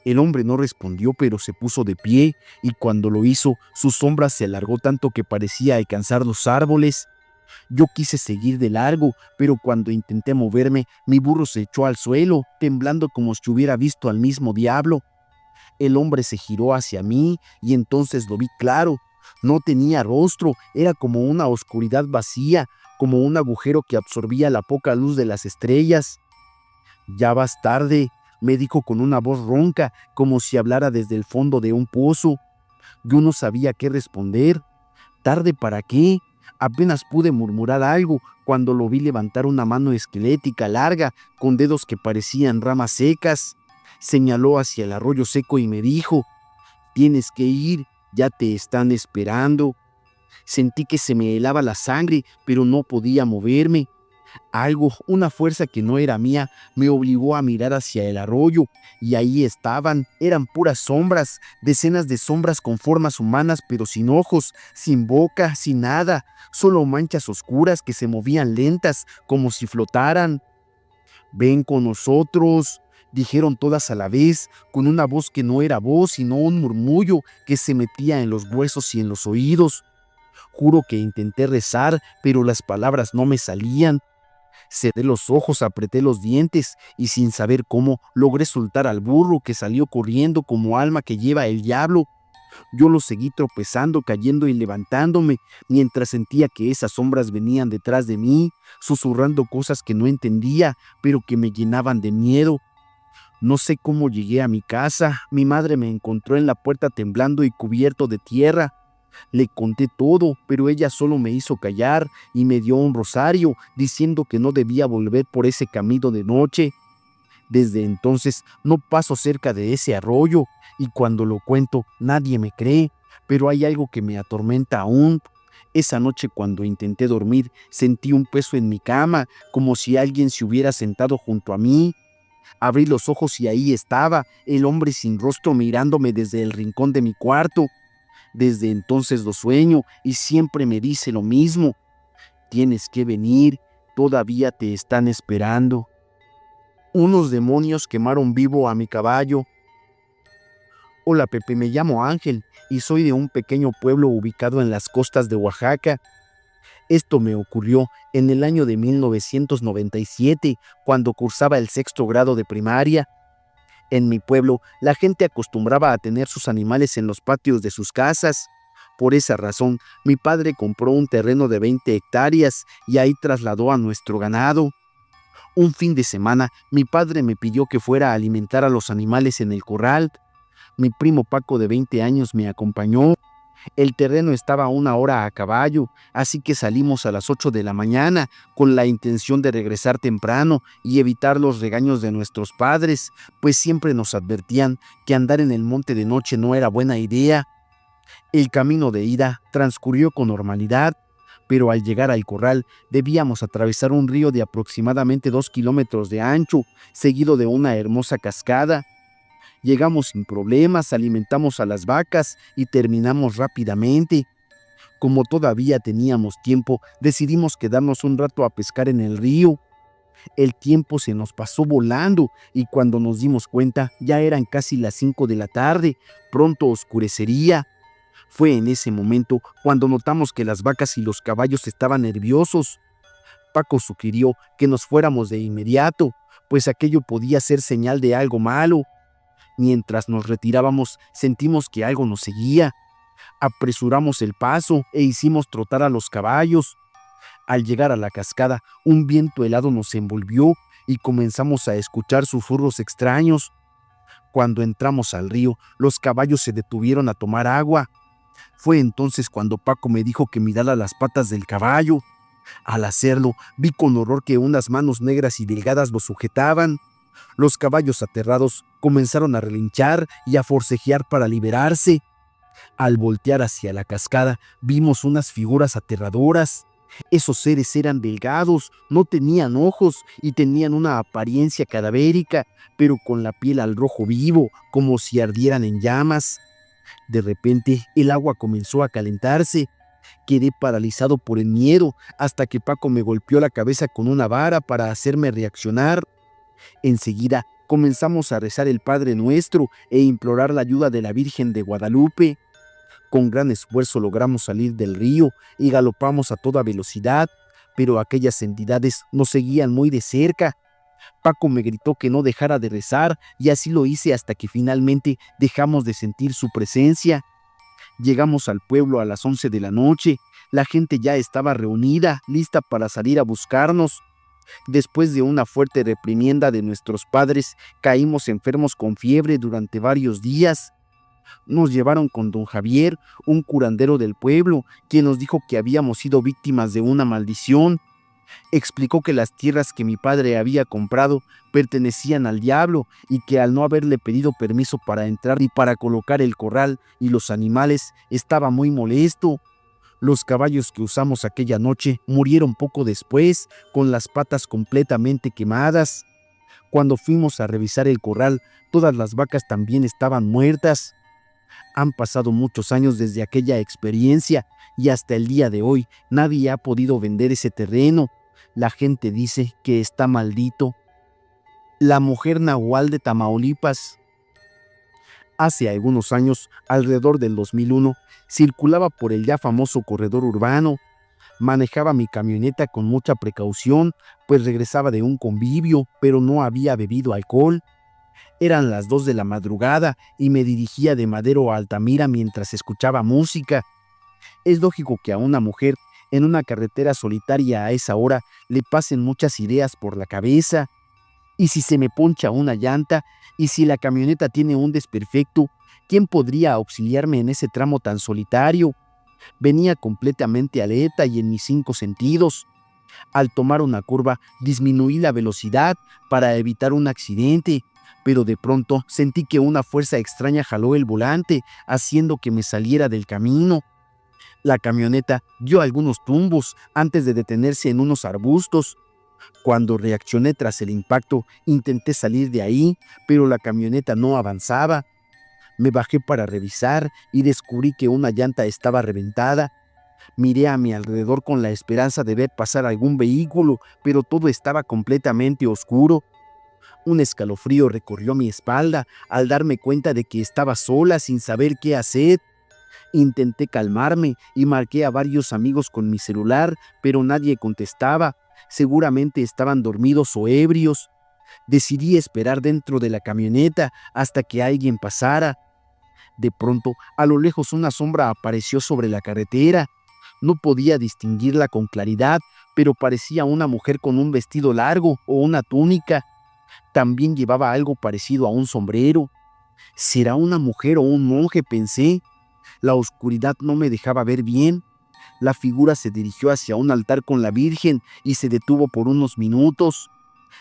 Speaker 1: El hombre no respondió, pero se puso de pie, y cuando lo hizo, su sombra se alargó tanto que parecía alcanzar los árboles. Yo quise seguir de largo, pero cuando intenté moverme, mi burro se echó al suelo, temblando como si hubiera visto al mismo diablo. El hombre se giró hacia mí, y entonces lo vi claro. No tenía rostro, era como una oscuridad vacía, como un agujero que absorbía la poca luz de las estrellas. «Ya vas tarde», me dijo con una voz ronca, como si hablara desde el fondo de un pozo. Yo no sabía qué responder. ¿Tarde para qué? Apenas pude murmurar algo cuando lo vi levantar una mano esquelética larga, con dedos que parecían ramas secas. Señaló hacia el arroyo seco y me dijo: «Tienes que ir, ya te están esperando». Sentí que se me helaba la sangre, pero no podía moverme. Algo, una fuerza que no era mía, me obligó a mirar hacia el arroyo, y ahí estaban, eran puras sombras, decenas de sombras con formas humanas pero sin ojos, sin boca, sin nada, solo manchas oscuras que se movían lentas, como si flotaran. «Ven con nosotros», dijeron todas a la vez, con una voz que no era voz, sino un murmullo que se metía en los huesos y en los oídos. Juro que intenté rezar, pero las palabras no me salían. Cerré los ojos, apreté los dientes y sin saber cómo logré soltar al burro, que salió corriendo como alma que lleva el diablo. Yo lo seguí tropezando, cayendo y levantándome, mientras sentía que esas sombras venían detrás de mí, susurrando cosas que no entendía, pero que me llenaban de miedo. No sé cómo llegué a mi casa. Mi madre me encontró en la puerta temblando y cubierto de tierra. Le conté todo, pero ella solo me hizo callar y me dio un rosario, diciendo que no debía volver por ese camino de noche. Desde entonces no paso cerca de ese arroyo, y cuando lo cuento nadie me cree, pero hay algo que me atormenta aún. Esa noche, cuando intenté dormir, sentí un peso en mi cama, como si alguien se hubiera sentado junto a mí. Abrí los ojos y ahí estaba, el hombre sin rostro mirándome desde el rincón de mi cuarto. Desde entonces lo sueño y siempre me dice lo mismo: «Tienes que venir, todavía te están esperando». Unos demonios quemaron vivo a mi caballo. Hola Pepe, me llamo Ángel y soy de un pequeño pueblo ubicado en las costas de Oaxaca. Esto me ocurrió en el año de 1997, cuando cursaba el sexto grado de primaria. En mi pueblo, la gente acostumbraba a tener sus animales en los patios de sus casas. Por esa razón, mi padre compró un terreno de 20 hectáreas y ahí trasladó a nuestro ganado. Un fin de semana, mi padre me pidió que fuera a alimentar a los animales en el corral. Mi primo Paco de 20 años me acompañó. El terreno estaba a 1 hora a caballo, así que salimos a las 8 de la mañana con la intención de regresar temprano y evitar los regaños de nuestros padres, pues siempre nos advertían que andar en el monte de noche no era buena idea. El camino de ida transcurrió con normalidad, pero al llegar al corral debíamos atravesar un río de aproximadamente 2 kilómetros de ancho, seguido de una hermosa cascada. Llegamos sin problemas, alimentamos a las vacas y terminamos rápidamente. Como todavía teníamos tiempo, decidimos quedarnos un rato a pescar en el río. El tiempo se nos pasó volando y cuando nos dimos cuenta ya eran casi las 5 de la tarde, pronto oscurecería. Fue en ese momento cuando notamos que las vacas y los caballos estaban nerviosos. Paco sugirió que nos fuéramos de inmediato, pues aquello podía ser señal de algo malo. Mientras nos retirábamos, sentimos que algo nos seguía. Apresuramos el paso e hicimos trotar a los caballos. Al llegar a la cascada, un viento helado nos envolvió y comenzamos a escuchar susurros extraños. Cuando entramos al río, los caballos se detuvieron a tomar agua. Fue entonces cuando Paco me dijo que mirara las patas del caballo. Al hacerlo, vi con horror que unas manos negras y delgadas lo sujetaban. Los caballos aterrados comenzaron a relinchar y a forcejear para liberarse. Al voltear hacia la cascada, vimos unas figuras aterradoras. Esos seres eran delgados, no tenían ojos y tenían una apariencia cadavérica, pero con la piel al rojo vivo, como si ardieran en llamas. De repente, el agua comenzó a calentarse. Quedé paralizado por el miedo hasta que Paco me golpeó la cabeza con una vara para hacerme reaccionar. Enseguida, comenzamos a rezar el Padre Nuestro e implorar la ayuda de la Virgen de Guadalupe. Con gran esfuerzo logramos salir del río y galopamos a toda velocidad, pero aquellas entidades nos seguían muy de cerca. Paco me gritó que no dejara de rezar y así lo hice hasta que finalmente dejamos de sentir su presencia. Llegamos al pueblo a las 11 de la noche. La gente ya estaba reunida, lista para salir a buscarnos. Después de una fuerte reprimienda de nuestros padres, caímos enfermos con fiebre durante varios días. Nos llevaron con don Javier, un curandero del pueblo, quien nos dijo que habíamos sido víctimas de una maldición. Explicó que las tierras que mi padre había comprado pertenecían al diablo y que al no haberle pedido permiso para entrar y para colocar el corral y los animales, estaba muy molesto. Los caballos que usamos aquella noche murieron poco después, con las patas completamente quemadas. Cuando fuimos a revisar el corral, todas las vacas también estaban muertas. Han pasado muchos años desde aquella experiencia y hasta el día de hoy nadie ha podido vender ese terreno. La gente dice que está maldito. La mujer nahual de Tamaulipas. Hace algunos años, alrededor del 2001, circulaba por el ya famoso corredor urbano. Manejaba mi camioneta con mucha precaución, pues regresaba de un convivio, pero no había bebido alcohol. Eran las 2 de la madrugada y me dirigía de Madero a Altamira mientras escuchaba música. Es lógico que a una mujer en una carretera solitaria a esa hora le pasen muchas ideas por la cabeza. ¿Y si se me poncha una llanta? ¿Y si la camioneta tiene un desperfecto? ¿Quién podría auxiliarme en ese tramo tan solitario? Venía completamente alerta y en mis 5 sentidos. Al tomar una curva, disminuí la velocidad para evitar un accidente, pero de pronto sentí que una fuerza extraña jaló el volante, haciendo que me saliera del camino. La camioneta dio algunos tumbos antes de detenerse en unos arbustos. Cuando reaccioné tras el impacto, intenté salir de ahí, pero la camioneta no avanzaba. Me bajé para revisar y descubrí que una llanta estaba reventada. Miré a mi alrededor con la esperanza de ver pasar algún vehículo, pero todo estaba completamente oscuro. Un escalofrío recorrió mi espalda al darme cuenta de que estaba sola sin saber qué hacer. Intenté calmarme y marqué a varios amigos con mi celular, pero nadie contestaba. Seguramente estaban dormidos o ebrios. Decidí esperar dentro de la camioneta hasta que alguien pasara. De pronto, a lo lejos una sombra apareció sobre la carretera. No podía distinguirla con claridad, pero parecía una mujer con un vestido largo o una túnica. También llevaba algo parecido a un sombrero. ¿Será una mujer o un monje?, pensé. La oscuridad no me dejaba ver bien. La figura se dirigió hacia un altar con la Virgen y se detuvo por unos minutos.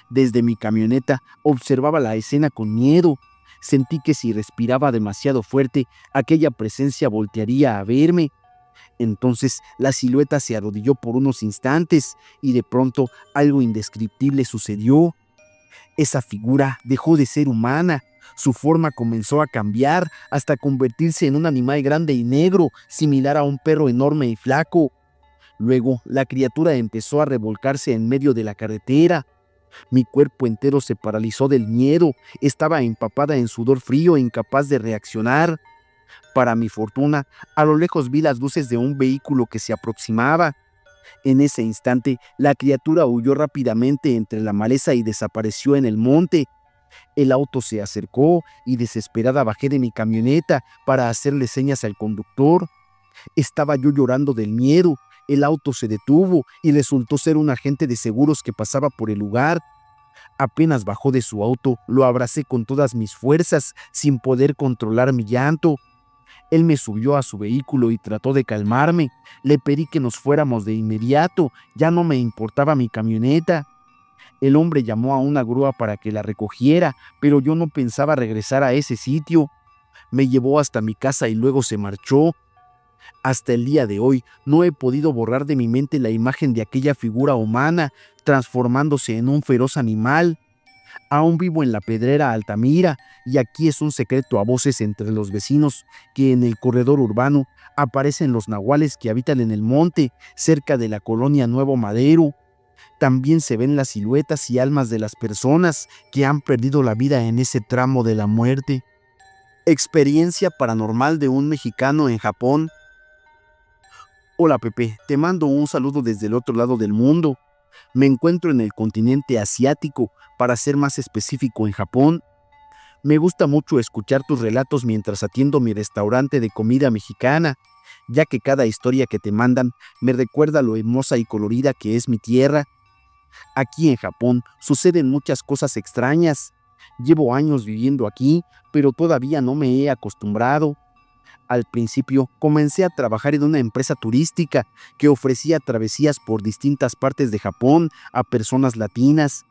Speaker 1: Desde mi camioneta observaba la escena con miedo. Sentí que si respiraba demasiado fuerte, aquella presencia voltearía a verme. Entonces la silueta se arrodilló por unos instantes y de pronto algo indescriptible sucedió. Esa figura dejó de ser humana. Su forma comenzó a cambiar hasta convertirse en un animal grande y negro, similar a un perro enorme y flaco. Luego, la criatura empezó a revolcarse en medio de la carretera. Mi cuerpo entero se paralizó del miedo. Estaba empapada en sudor frío e incapaz de reaccionar. Para mi fortuna, a lo lejos vi las luces de un vehículo que se aproximaba. En ese instante, la criatura huyó rápidamente entre la maleza y desapareció en el monte. El auto se acercó y desesperada bajé de mi camioneta para hacerle señas al conductor. Estaba yo llorando del miedo. El auto se detuvo y resultó ser un agente de seguros que pasaba por el lugar. Apenas bajó de su auto, lo abracé con todas mis fuerzas, sin poder controlar mi llanto. Él me subió a su vehículo y trató de calmarme. Le pedí que nos fuéramos de inmediato, ya no me importaba mi camioneta. El hombre llamó a una grúa para que la recogiera, pero yo no pensaba regresar a ese sitio. Me llevó hasta mi casa y luego se marchó. Hasta el día de hoy no he podido borrar de mi mente la imagen de aquella figura humana transformándose en un feroz animal. Aún vivo en la Pedrera Altamira y aquí es un secreto a voces entre los vecinos que en el corredor urbano aparecen los nahuales que habitan en el monte cerca de la colonia Nuevo Madero. También se ven las siluetas y almas de las personas que han perdido la vida en ese tramo de la muerte. Experiencia paranormal de un mexicano en Japón. Hola Pepe, te mando un saludo desde el otro lado del mundo. Me encuentro en el continente asiático, para ser más específico en Japón. Me gusta mucho escuchar tus relatos mientras atiendo mi restaurante de comida mexicana, ya que cada historia que te mandan me recuerda lo hermosa y colorida que es mi tierra. Aquí en Japón suceden muchas cosas extrañas. Llevo años viviendo aquí, pero todavía no me he acostumbrado. Al principio comencé a trabajar en una empresa turística que ofrecía travesías por distintas partes de Japón a personas latinas.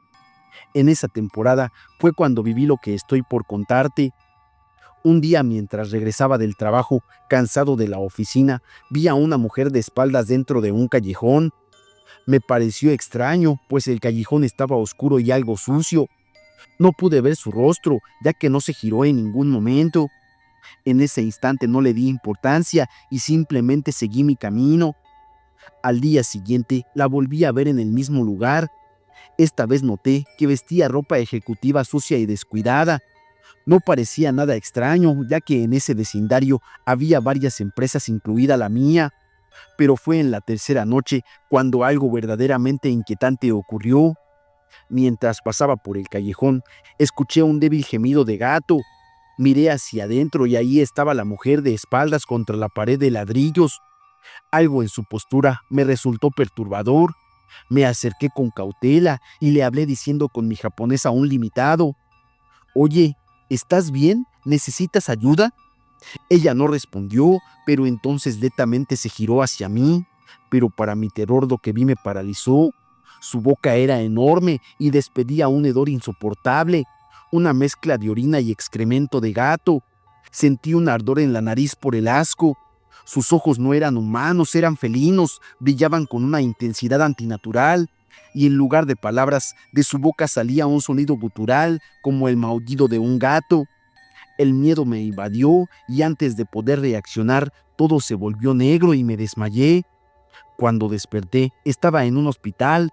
Speaker 1: En esa temporada fue cuando viví lo que estoy por contarte. Un día mientras regresaba del trabajo, cansado de la oficina, vi a una mujer de espaldas dentro de un callejón. Me pareció extraño, pues el callejón estaba oscuro y algo sucio. No pude ver su rostro, ya que no se giró en ningún momento. En ese instante no le di importancia y simplemente seguí mi camino. Al día siguiente la volví a ver en el mismo lugar. Esta vez noté que vestía ropa ejecutiva sucia y descuidada. No parecía nada extraño, ya que en ese vecindario había varias empresas, incluida la mía. Pero fue en la tercera noche cuando algo verdaderamente inquietante ocurrió. Mientras pasaba por el callejón, escuché un débil gemido de gato. Miré hacia adentro y ahí estaba la mujer de espaldas contra la pared de ladrillos. Algo en su postura me resultó perturbador. Me acerqué con cautela y le hablé diciendo con mi japonés aún limitado: «Oye, ¿estás bien? ¿Necesitas ayuda?». Ella no respondió, pero entonces lentamente se giró hacia mí. Pero para mi terror lo que vi me paralizó. Su boca era enorme y despedía un hedor insoportable, una mezcla de orina y excremento de gato. Sentí un ardor en la nariz por el asco. Sus ojos no eran humanos, eran felinos, brillaban con una intensidad antinatural, y en lugar de palabras, de su boca salía un sonido gutural, como el maullido de un gato. El miedo me invadió, y antes de poder reaccionar, todo se volvió negro y me desmayé. Cuando desperté, estaba en un hospital.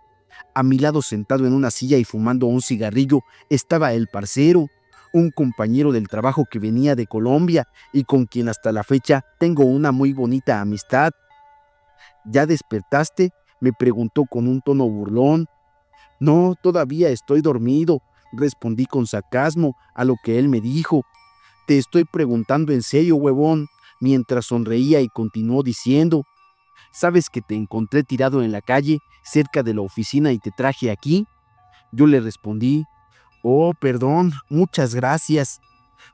Speaker 1: A mi lado, sentado en una silla y fumando un cigarrillo, estaba el parcero, un compañero del trabajo que venía de Colombia y con quien hasta la fecha tengo una muy bonita amistad. «¿Ya despertaste?», me preguntó con un tono burlón. «No, todavía estoy dormido. respondí con sarcasmo a lo que él me dijo. Te estoy preguntando en serio, huevón, mientras sonreía y continuó diciendo, ¿sabes que te encontré tirado en la calle cerca de la oficina y te traje aquí? Yo le respondí, oh, perdón, muchas gracias.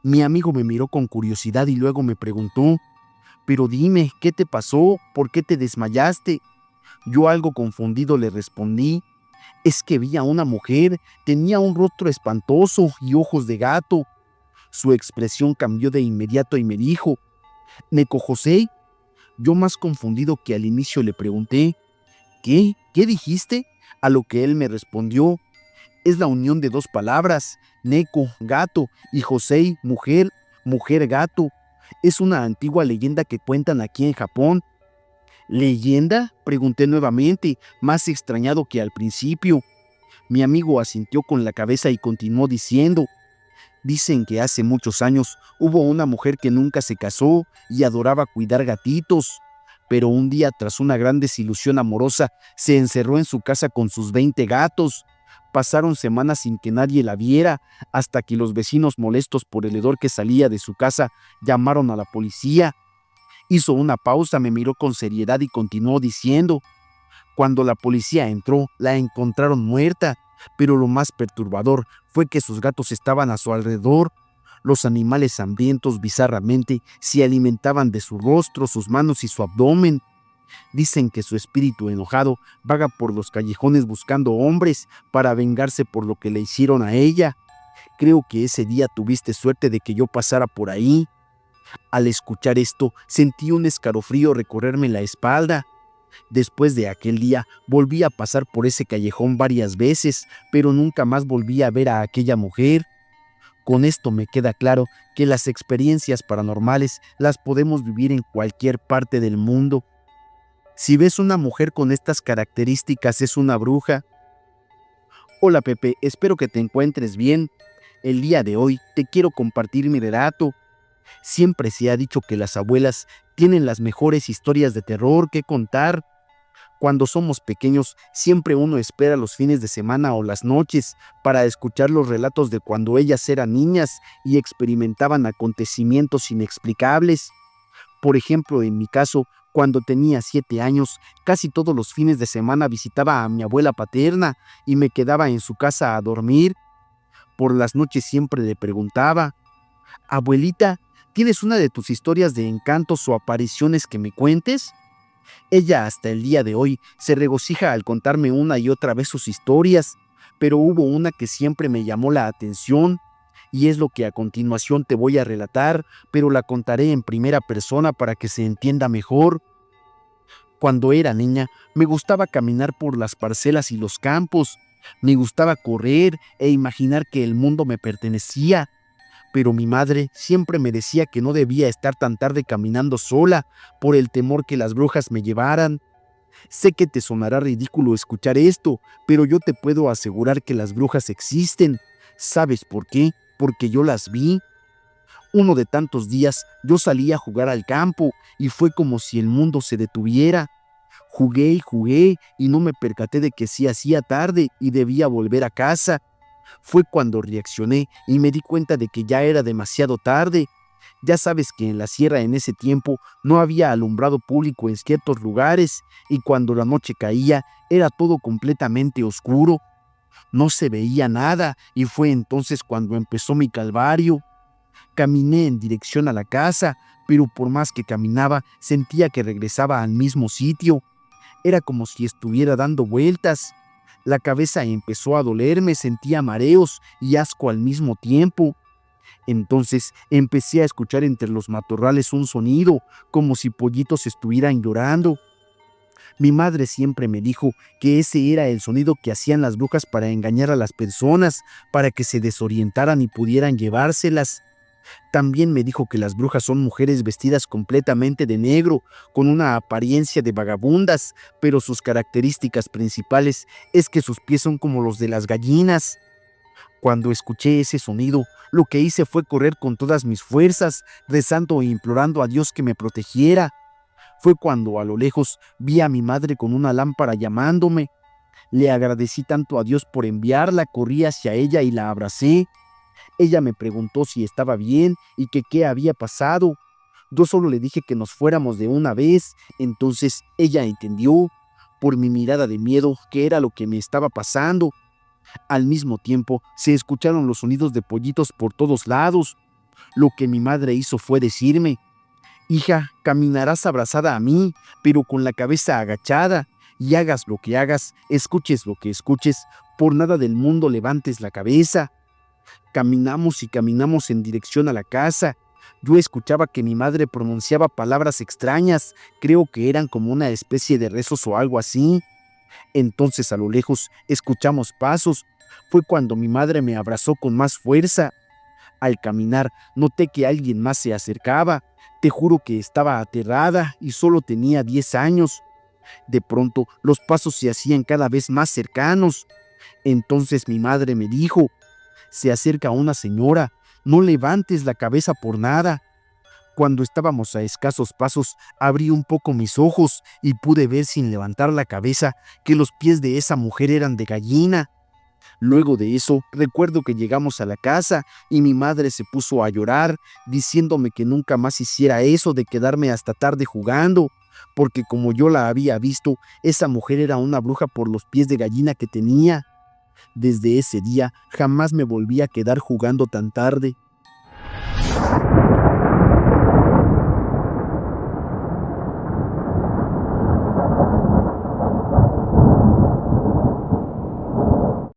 Speaker 1: Mi amigo me miró con curiosidad y luego me preguntó, pero dime, ¿qué te pasó? ¿Por qué te desmayaste? Yo algo confundido le respondí, es que vi a una mujer, tenía un rostro espantoso y ojos de gato. Su expresión cambió de inmediato y me dijo, ¿Neko José? Yo más confundido que al inicio le pregunté, ¿qué? ¿Qué dijiste? A lo que él me respondió, es la unión de dos palabras, Neko, gato, y Josei, mujer, mujer gato. Es una antigua leyenda que cuentan aquí en Japón. ¿Leyenda? Pregunté nuevamente, más extrañado que al principio. Mi amigo asintió con la cabeza y continuó diciendo, dicen que hace muchos años hubo una mujer que nunca se casó y adoraba cuidar gatitos, pero un día, tras una gran desilusión amorosa, se encerró en su casa con sus 20 gatos. Pasaron semanas sin que nadie la viera, hasta que los vecinos, molestos por el hedor que salía de su casa, llamaron a la policía. Hizo una pausa, me miró con seriedad y continuó diciendo, cuando la policía entró, la encontraron muerta, pero lo más perturbador fue que sus gatos estaban a su alrededor. Los animales hambrientos bizarramente se alimentaban de su rostro, sus manos y su abdomen. Dicen que su espíritu enojado vaga por los callejones buscando hombres para vengarse por lo que le hicieron a ella. Creo que ese día tuviste suerte de que yo pasara por ahí. Al escuchar esto, sentí un escalofrío recorrerme la espalda. Después de aquel día, volví a pasar por ese callejón varias veces, pero nunca más volví a ver a aquella mujer. Con esto me queda claro que las experiencias paranormales las podemos vivir en cualquier parte del mundo. Si ves una mujer con estas características, es una bruja. Hola Pepe, espero que te encuentres bien. El día de hoy te quiero compartir mi relato. Siempre se ha dicho que las abuelas tienen las mejores historias de terror que contar. Cuando somos pequeños, siempre uno espera los fines de semana o las noches para escuchar los relatos de cuando ellas eran niñas y experimentaban acontecimientos inexplicables. Por ejemplo, en mi caso, cuando tenía 7 años, casi todos los fines de semana visitaba a mi abuela paterna y me quedaba en su casa a dormir. Por las noches siempre le preguntaba, abuelita, ¿tienes una de tus historias de encantos o apariciones que me cuentes? Ella hasta el día de hoy se regocija al contarme una y otra vez sus historias, pero hubo una que siempre me llamó la atención, y es lo que a continuación te voy a relatar, pero la contaré en primera persona para que se entienda mejor. Cuando era niña, me gustaba caminar por las parcelas y los campos, me gustaba correr e imaginar que el mundo me pertenecía. Pero mi madre siempre me decía que no debía estar tan tarde caminando sola por el temor que las brujas me llevaran. Sé que te sonará ridículo escuchar esto, pero yo te puedo asegurar que las brujas existen. ¿Sabes por qué? Porque yo las vi. Uno de tantos días yo salí a jugar al campo y fue como si el mundo se detuviera. Jugué y jugué y no me percaté de que sí hacía tarde y debía volver a casa. Fue cuando reaccioné y me di cuenta de que ya era demasiado tarde. Ya sabes que en la sierra en ese tiempo no había alumbrado público en ciertos lugares y cuando la noche caía era todo completamente oscuro. No se veía nada y fue entonces cuando empezó mi calvario. Caminé en dirección a la casa, pero por más que caminaba sentía que regresaba al mismo sitio. Era como si estuviera dando vueltas. La cabeza empezó a dolerme, sentía mareos y asco al mismo tiempo. Entonces empecé a escuchar entre los matorrales un sonido, como si pollitos estuvieran llorando. Mi madre siempre me dijo que ese era el sonido que hacían las brujas para engañar a las personas, para que se desorientaran y pudieran llevárselas. También me dijo que las brujas son mujeres vestidas completamente de negro, con una apariencia de vagabundas, pero sus características principales es que sus pies son como los de las gallinas. Cuando escuché ese sonido, lo que hice fue correr con todas mis fuerzas, rezando e implorando a Dios que me protegiera. Fue cuando a lo lejos vi a mi madre con una lámpara llamándome. Le agradecí tanto a Dios por enviarla, corrí hacia ella y la abracé. Ella me preguntó si estaba bien y que qué había pasado. Yo solo le dije que nos fuéramos de una vez. Entonces ella entendió, por mi mirada de miedo, qué era lo que me estaba pasando. Al mismo tiempo, se escucharon los sonidos de pollitos por todos lados. Lo que mi madre hizo fue decirme: hija, caminarás abrazada a mí, pero con la cabeza agachada, y hagas lo que hagas, escuches lo que escuches, por nada del mundo levantes la cabeza. Caminamos y caminamos en dirección a la casa. Yo escuchaba que mi madre pronunciaba palabras extrañas, creo que eran como una especie de rezos o algo así. Entonces a lo lejos escuchamos pasos. Fue cuando mi madre me abrazó con más fuerza. Al caminar noté que alguien más se acercaba. Te juro que estaba aterrada y solo tenía 10 años. De pronto los pasos se hacían cada vez más cercanos. Entonces mi madre me dijo: se acerca una señora, no levantes la cabeza por nada. Cuando estábamos a escasos pasos, abrí un poco mis ojos y pude ver sin levantar la cabeza que los pies de esa mujer eran de gallina. Luego de eso, recuerdo que llegamos a la casa y mi madre se puso a llorar, diciéndome que nunca más hiciera eso de quedarme hasta tarde jugando, porque como yo la había visto, esa mujer era una bruja por los pies de gallina que tenía. Desde ese día, jamás me volví a quedar jugando tan tarde.